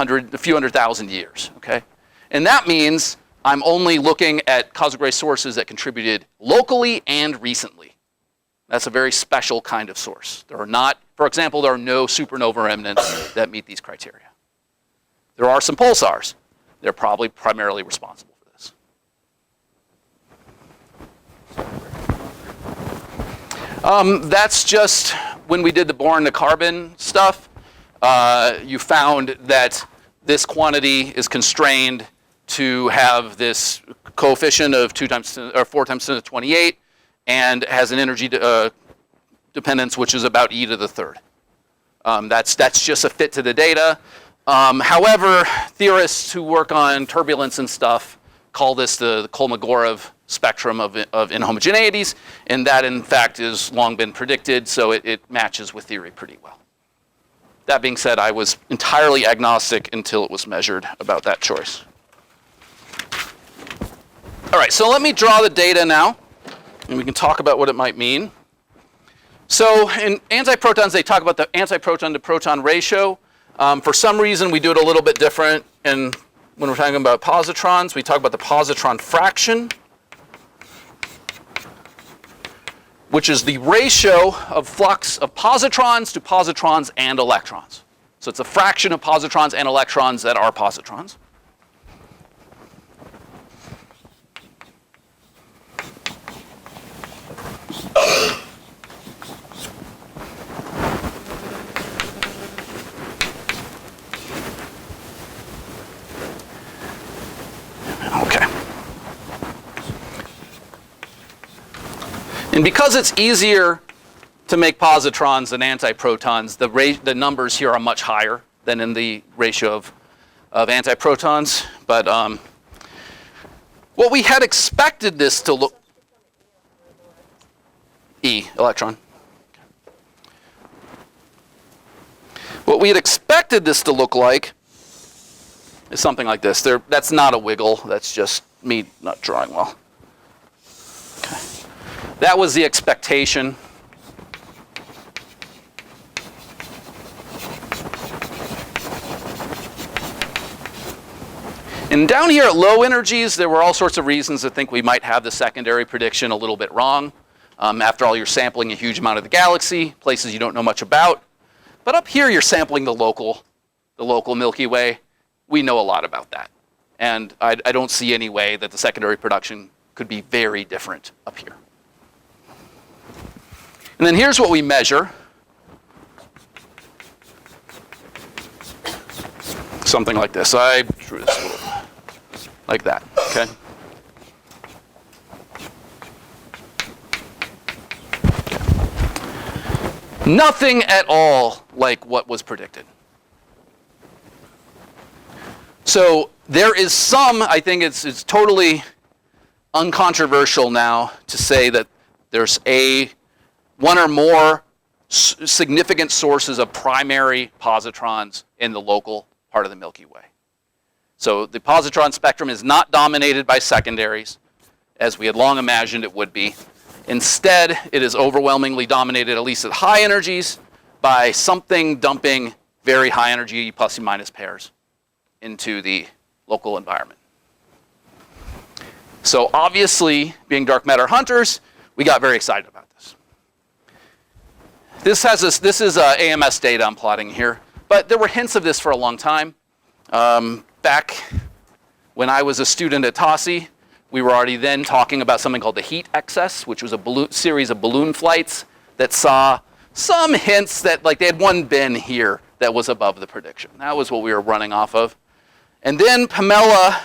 100,000 years, okay? And that means I'm only looking at cosmic ray sources that contributed locally and recently. That's a very special kind of source. There are not, for example, there are no supernova remnants that meet these criteria. There are some pulsars. They're probably primarily responsible for this. That's just when we did the boron to carbon stuff. You found that this quantity is constrained to have this coefficient of 4 times 10 to the 28 and has an energy dependence which is about e to the 3rd. That's just a fit to the data. However, theorists who work on turbulence and stuff call this the Kolmogorov spectrum of inhomogeneities, and that in fact has long been predicted, so it matches with theory pretty well. That being said, I was entirely agnostic until it was measured about that choice. All right, so let me draw the data now, and we can talk about what it might mean. So in antiprotons, they talk about the antiproton to proton ratio. For some reason, we do it a little bit different. And when we're talking about positrons, we talk about the positron fraction, which is the ratio of flux of positrons to positrons and electrons. So it's a fraction of positrons and electrons that are positrons. Okay. And because it's easier to make positrons than antiprotons, the numbers here are much higher than in the ratio of antiprotons. But what we had expected this to look... E, electron. What we had expected this to look like is something like this. That's not a wiggle. That's just me not drawing well. Okay. That was the expectation. And down here at low energies, there were all sorts of reasons to think we might have the secondary prediction a little bit wrong. After all, you're sampling a huge amount of the galaxy, places you don't know much about. But up here, you're sampling the local Milky Way. We know a lot about that. And I don't see any way that the secondary production could be very different up here. And then here's what we measure. Something like this. I drew this a little like that, okay? Nothing at all like what was predicted. So there is some, I think it's totally uncontroversial now to say that there's one or more significant sources of primary positrons in the local part of the Milky Way. So the positron spectrum is not dominated by secondaries, as we had long imagined it would be. Instead, it is overwhelmingly dominated, at least at high energies, by something dumping very high energy plus and minus pairs into the local environment. So obviously, being dark matter hunters, we got very excited about this. This is AMS data I'm plotting here, but there were hints of this for a long time. Back when I was a student at TOSI, we were already then talking about something called the heat excess, which was a series of balloon flights that saw some hints that they had one bin here that was above the prediction. That was what we were running off of. And then Pamela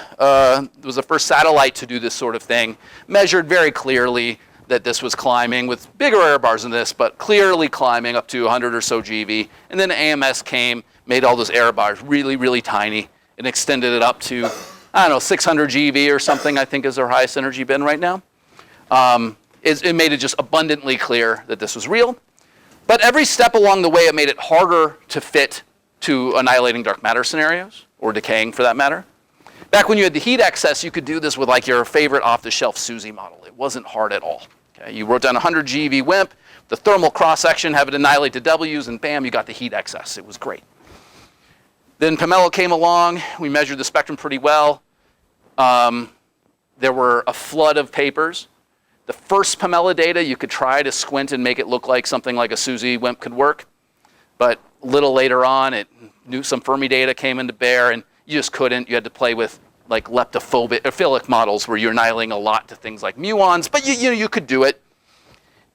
was the first satellite to do this sort of thing, measured very clearly that this was climbing with bigger error bars than this, but clearly climbing up to 100 or so GeV. And then AMS came, made all those error bars really, really tiny, and extended it up to, I don't know, 600 GeV or something, I think is our highest energy bin right now. It made it just abundantly clear that this was real. But every step along the way, it made it harder to fit to annihilating dark matter scenarios, or decaying for that matter. Back when you had the heat excess, you could do this with your favorite off-the-shelf SUSY model. It wasn't hard at all. Okay? You wrote down 100 GeV WIMP, the thermal cross-section, have it annihilate to W's, and bam, you got the heat excess. It was great. Then Pamela came along. We measured the spectrum pretty well. There were a flood of papers. The first Pamela data, you could try to squint and make it look like something like a SUSY WIMP could work. But a little later on, some Fermi data came into bear, and you just couldn't. You had to play with leptophilic models where you're annihilating a lot to things like muons, but you could do it.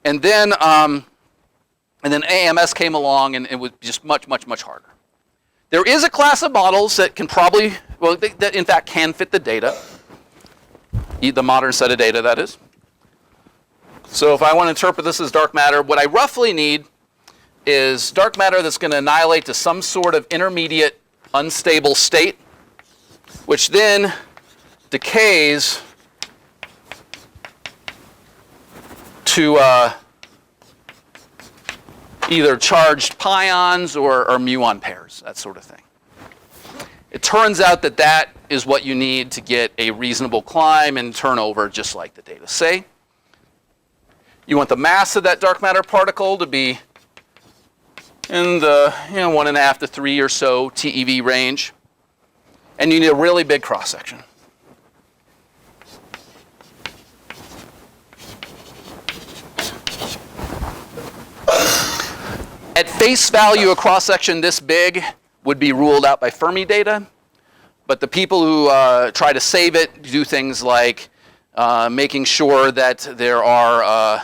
And then AMS came along, and it was just much, much, much harder. There is a class of models that can probably, that in fact can fit the data, the modern set of data, that is. So if I want to interpret this as dark matter, what I roughly need is dark matter that's going to annihilate to some sort of intermediate unstable state, which then decays to either charged pions or muon pairs, that sort of thing. It turns out that that is what you need to get a reasonable climb and turnover, just like the data say. You want the mass of that dark matter particle to be in the 1.5 to 3 or so TeV range. And you need a really big cross-section. At face value, a cross-section this big would be ruled out by Fermi data. But the people who try to save it do things like making sure that there are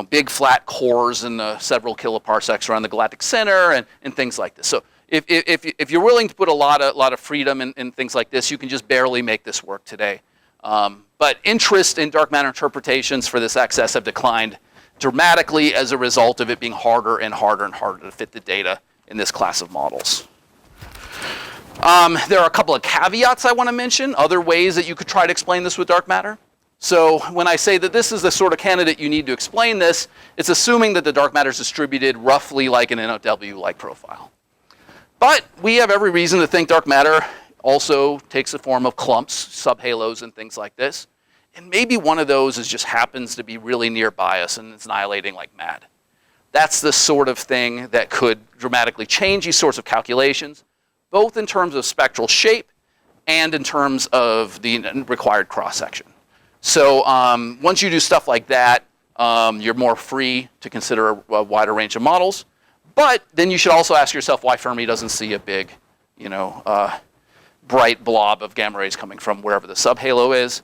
big flat cores in the several kiloparsecs around the galactic center and things like this. So if you're willing to put a lot of freedom in things like this, you can just barely make this work today. But interest in dark matter interpretations for this XS have declined dramatically as a result of it being harder and harder and harder to fit the data in this class of models. There are a couple of caveats I want to mention, other ways that you could try to explain this with dark matter. So when I say that this is the sort of candidate you need to explain this, it's assuming that the dark matter is distributed roughly like an NOW-like profile. But we have every reason to think dark matter also takes the form of clumps, subhalos, and things like this. And maybe one of those just happens to be really nearby us and it's annihilating like mad. That's the sort of thing that could dramatically change these sorts of calculations, both in terms of spectral shape and in terms of the required cross-section. So once you do stuff like that, you're more free to consider a wider range of models. But then you should also ask yourself why Fermi doesn't see a big, bright blob of gamma rays coming from wherever the subhalo is.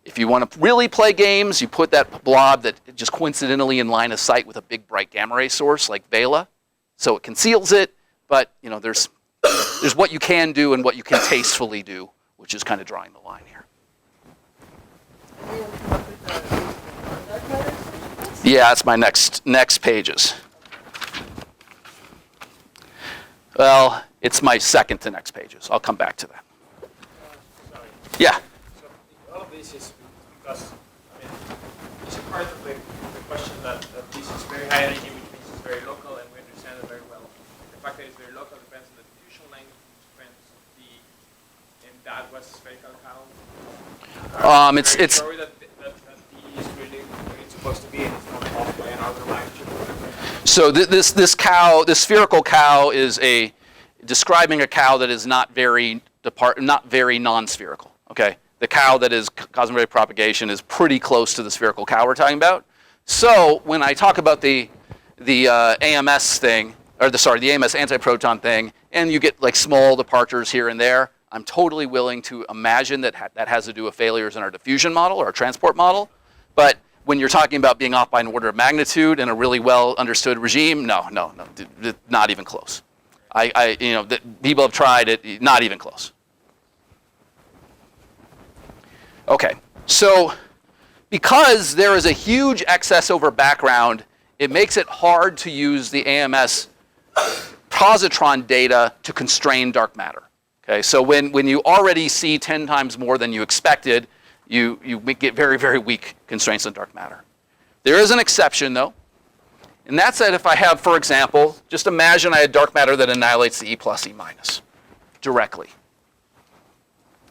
If you want to really play games, you put that blob that just coincidentally in line of sight with a big bright gamma ray source like Vela, so it conceals it. But there's what you can do and what you can tastefully do, which is kind of drawing the line here. Yeah, that's my next pages. Well, it's my second to next pages. I'll come back to that. Yeah. So all of this is because, it's a part of the question that this is very high energy, which means it's very local, and we understand it very well. The fact that it's very local depends on the diffusion length, depends on and that was spherical count. It's Sorry that D is really where it's supposed to be, and it's not off by an order of magnitude. So this cow, this spherical cow, is describing a cow that is not very non-spherical. Okay, the cow that is cosmic ray propagation is pretty close to the spherical cow we're talking about. So when I talk about the AMS thing, the AMS anti-proton thing, and you get like small departures here and there, I'm totally willing to imagine that that has to do with failures in our diffusion model or our transport model. But when you're talking about being off by an order of magnitude in a really well understood regime, no, not even close. People have tried it, not even close. Okay, so because there is a huge excess over background, it makes it hard to use the AMS positron data to constrain dark matter. Okay, so when you already see 10 times more than you expected, you get very, very weak constraints on dark matter. There is an exception, though, and that's that if I have, for example, just imagine I had dark matter that annihilates the E plus E minus directly.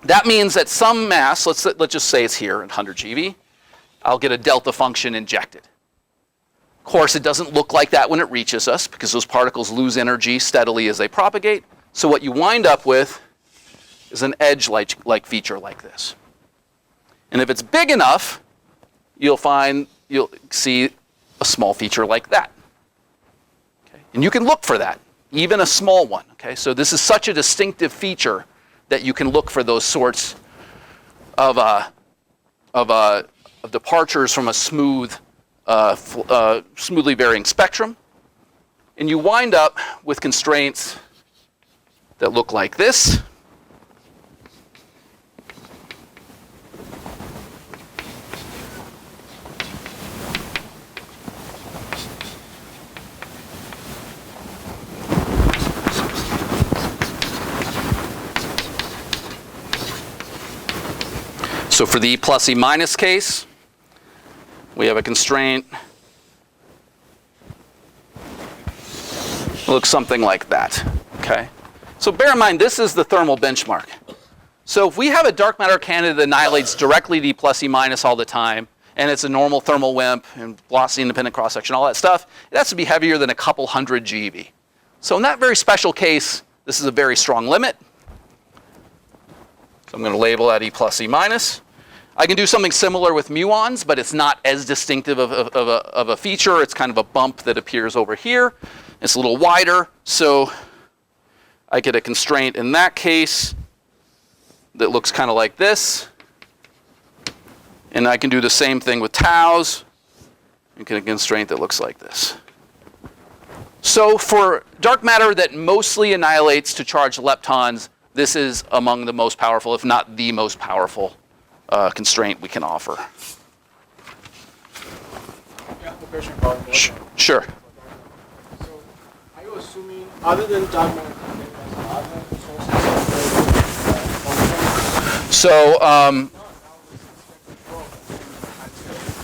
That means that some mass, let's just say it's here in 100 GeV, I'll get a delta function injected. Of course, it doesn't look like that when it reaches us because those particles lose energy steadily as they propagate. So what you wind up with is an edge-like feature like this. And if it's big enough, you'll see a small feature like that. Okay? And you can look for that, even a small one. Okay? So this is such a distinctive feature that you can look for those sorts of departures from a smoothly varying spectrum. And you wind up with constraints that look like this. So for the E plus E minus case, we have a constraint looks something like that, okay? So bear in mind, this is the thermal benchmark. So if we have a dark matter candidate that annihilates directly to E plus E minus all the time, and it's a normal thermal WIMP and velocity independent cross section, all that stuff, it has to be heavier than a couple hundred GeV. So in that very special case, this is a very strong limit. So I'm going to label that E plus E minus. I can do something similar with muons, but it's not as distinctive of a feature. It's kind of a bump that appears over here. It's a little wider, so I get a constraint in that case that looks kind of like this. And I can do the same thing with taus and get a constraint that looks like this. So for dark matter that mostly annihilates to charged leptons, this is among the most powerful, if not the most powerful constraint we can offer. Yeah, the question about Sure. So, are you assuming, other than dark matter, there's other sources of So,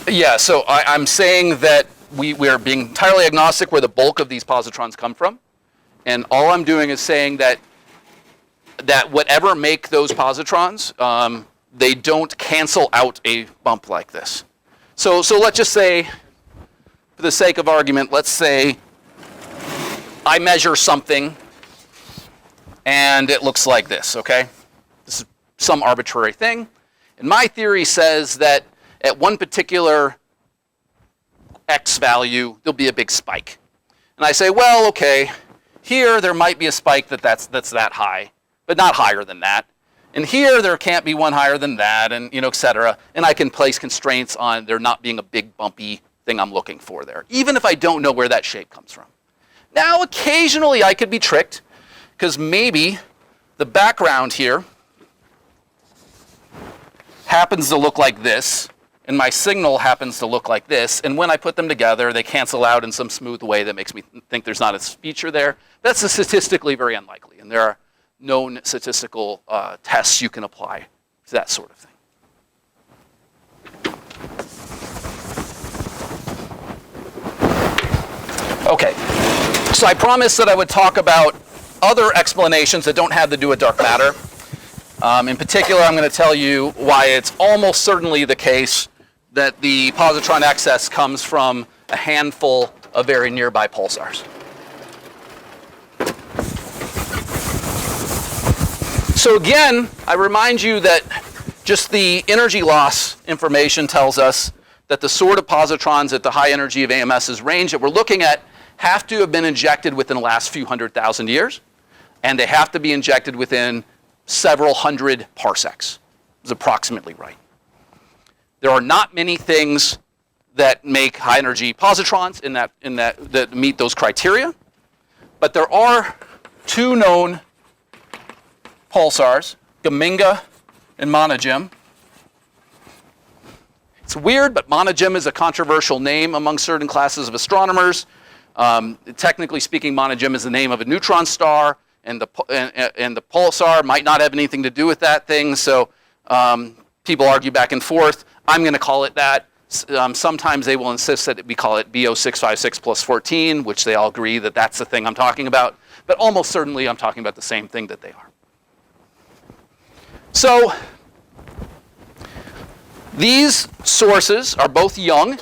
yeah, so I'm saying that we are being entirely agnostic where the bulk of these positrons come from. And all I'm doing is saying that whatever make those positrons, they don't cancel out a bump like this. So let's just say, for the sake of argument, let's say I measure something and it looks like this, okay? This is some arbitrary thing. And my theory says that at one particular X value, there'll be a big spike. And I say, well, okay, here there might be a spike that's that high, but not higher than that. And here there can't be one higher than that, and et cetera. And I can place constraints on there not being a big bumpy thing I'm looking for there, even if I don't know where that shape comes from. Now, occasionally I could be tricked, because maybe the background here happens to look like this, and my signal happens to look like this, and when I put them together, they cancel out in some smooth way that makes me think there's not a feature there. That's statistically very unlikely, and there are known statistical tests you can apply to that sort of thing. Okay, so I promised that I would talk about other explanations that don't have to do with dark matter. In particular, I'm going to tell you why it's almost certainly the case that the positron excess comes from a handful of very nearby pulsars. So again, I remind you that just the energy loss information tells us that the sort of positrons at the high energy of AMS's range that we're looking at have to have been injected within the last few 100,000 years, and they have to be injected within several hundred parsecs. Is approximately right. There are not many things that make high energy positrons that meet those criteria, but there are two known pulsars, Geminga and Monogem. It's weird, but Monogem is a controversial name among certain classes of astronomers. Technically speaking, Monogem is the name of a neutron star, and the pulsar might not have anything to do with that thing, so people argue back and forth. I'm going to call it that. Sometimes they will insist that we call it BO656 plus 14, which they all agree that that's the thing I'm talking about, but almost certainly I'm talking about the same thing that they are. So these sources are both young.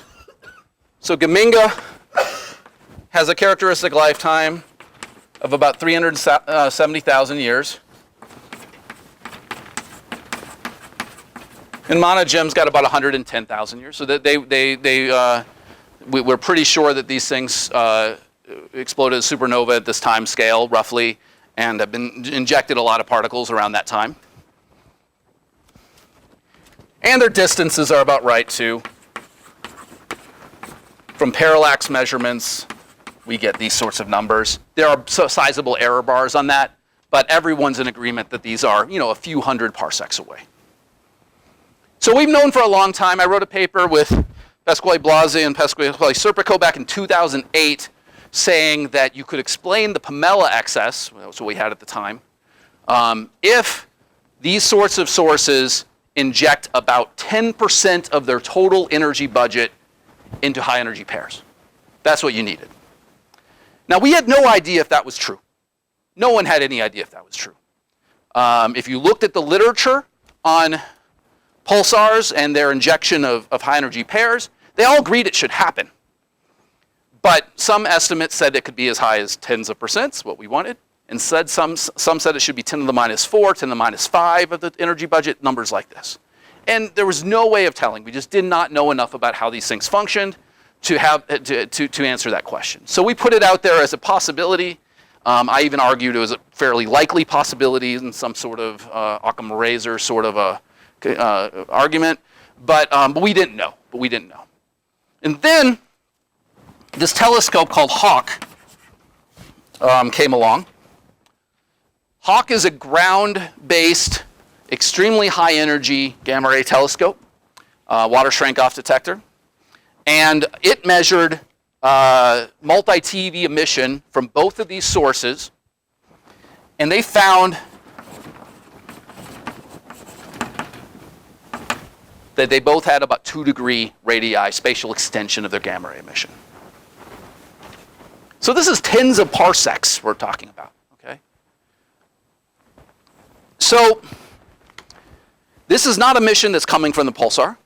So Geminga has a characteristic lifetime of about 370,000 years. And Monogem's got about 110,000 years. So that we're pretty sure that these things exploded as supernova at this time scale, roughly, and have been injected a lot of particles around that time. And their distances are about right, too. From parallax measurements, we get these sorts of numbers. There are sizable error bars on that, but everyone's in agreement that these are, a few hundred parsecs away. So we've known for a long time. I wrote a paper with Pasquale Blasi and Pasquale Serpico back in 2008 saying that you could explain the Pamela excess, that was what we had at the time, if these sorts of sources inject about 10% of their total energy budget into high energy pairs. That's what you needed. Now, we had no idea if that was true. No one had any idea if that was true. If you looked at the literature on pulsars and their injection of high energy pairs, they all agreed it should happen. But some estimates said it could be as high as tens of percents, what we wanted. And some said it should be 10 to the minus 4, 10 to the minus 5 of the energy budget, numbers like this. And there was no way of telling. We just did not know enough about how these things functioned to answer that question. So we put it out there as a possibility. I even argued it was a fairly likely possibility in some sort of Occam razor sort of a argument. But we didn't know. And then this telescope called HAWK came along. HAWK is a ground-based, extremely high-energy gamma-ray telescope, water shrank-off detector. And it measured multi-TV emission from both of these sources. And they found that they both had about 2-degree radii spatial extension of their gamma-ray emission. So this is tens of parsecs we're talking about, okay? So this is not emission that's coming from the pulsar.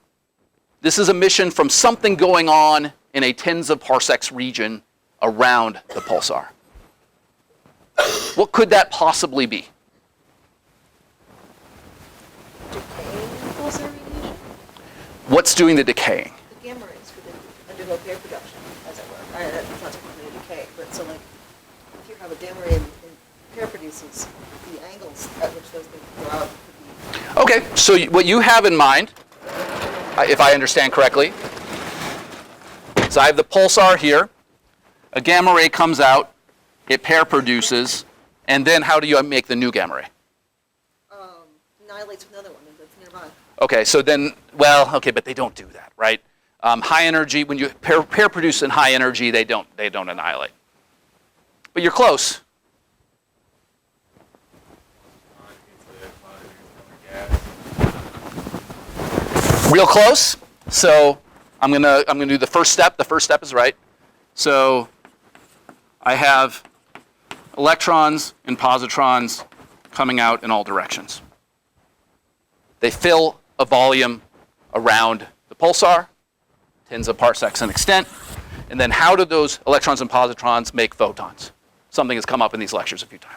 This is emission from something going on in a tens of parsecs region around the pulsar. What could that possibly be? Decaying pulsar radiation? What's doing the decaying? The gamma rays for the undergo pair production, as it were. That's not technically a decay, but so like, if you have a gamma ray and pair produces, the angles at which those things go out could be... Okay, so what you have in mind, if I understand correctly, so I have the pulsar here, a gamma ray comes out, it pair produces, and then how do you make the new gamma ray? Annihilates with another one that's nearby. Okay, so then, well, okay, but they don't do that, right? High energy, when you pair produce in high energy, they don't annihilate. But you're close. Real close. So I'm gonna do the first step. The first step is right. So I have electrons and positrons coming out in all directions. They fill a volume around the pulsar, tens of parsecs in extent. And then how do those electrons and positrons make photons? Something has come up in these lectures a few times.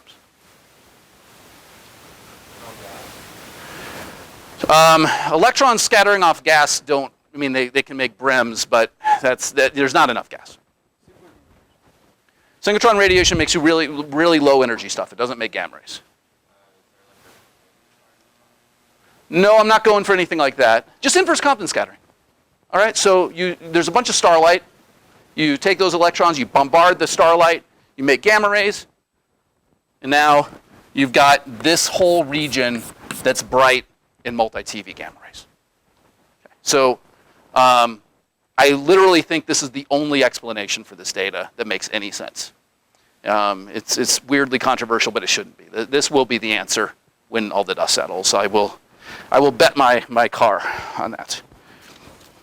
Electrons scattering off gas don't, I mean, they can make brims, but there's not enough gas. Synchrotron radiation makes you really low energy stuff. It doesn't make gamma rays. No, I'm not going for anything like that. Just inverse Compton scattering. All right, so there's a bunch of starlight. You take those electrons, you bombard the starlight, you make gamma rays, and now you've got this whole region that's bright in multi-TV gamma rays. Okay. So I literally think this is the only explanation for this data that makes any sense. It's weirdly controversial, but it shouldn't be. This will be the answer when all the dust settles. I will bet my car on that.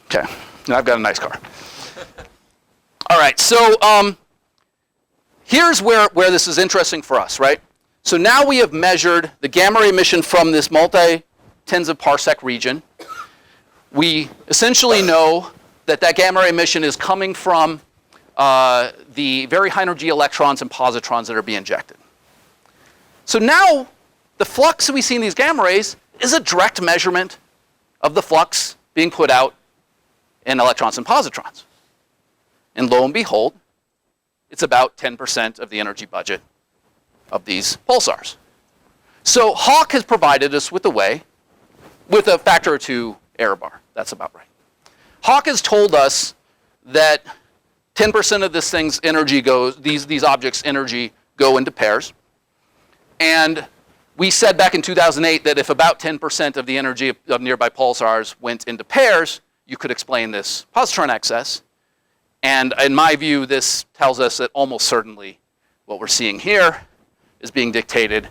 Okay, and I've got a nice car. All right, so here's where this is interesting for us, right? So now we have measured the gamma ray emission from this multi-tens of parsec region. We essentially know that gamma ray emission is coming from the very high energy electrons and positrons that are being injected. So now the flux that we see in these gamma rays is a direct measurement of the flux being put out in electrons and positrons. And lo and behold, it's about 10% of the energy budget of these pulsars. So HAWK has provided us with a way, with a factor or 2 error bar. That's about right. HAWK has told us that 10% of this thing's energy goes, these objects' energy go into pairs. And we said back in 2008 that if about 10% of the energy of nearby pulsars went into pairs, you could explain this positron excess. And in my view, this tells us that almost certainly what we're seeing here is being dictated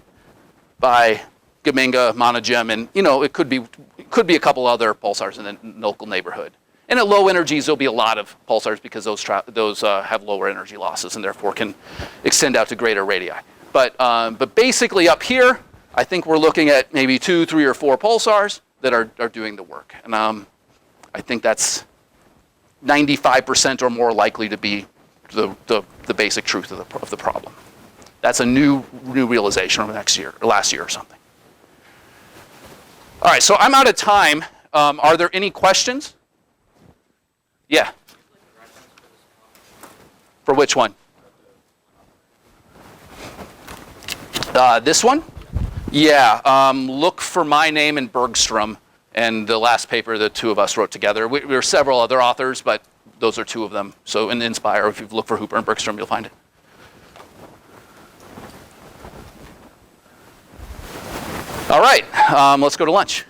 by Geminga, Monogem, and it could be a couple other pulsars in the local neighborhood. And at low energies, there'll be a lot of pulsars because those have lower energy losses and therefore can extend out to greater radii. But basically up here, I think we're looking at maybe 2, 3, or 4 pulsars that are doing the work. And I think that's 95% or more likely to be the basic truth of the problem. That's a new realization from next year or last year or something. All right, so I'm out of time. Are there any questions? Yeah. For which one? This one? Yeah. Look for my name and Bergstrom and the last paper the two of us wrote together. There are several other authors, but those are two of them. So in Inspire, if you look for Hooper and Bergstrom, you'll find it. All right, let's go to lunch.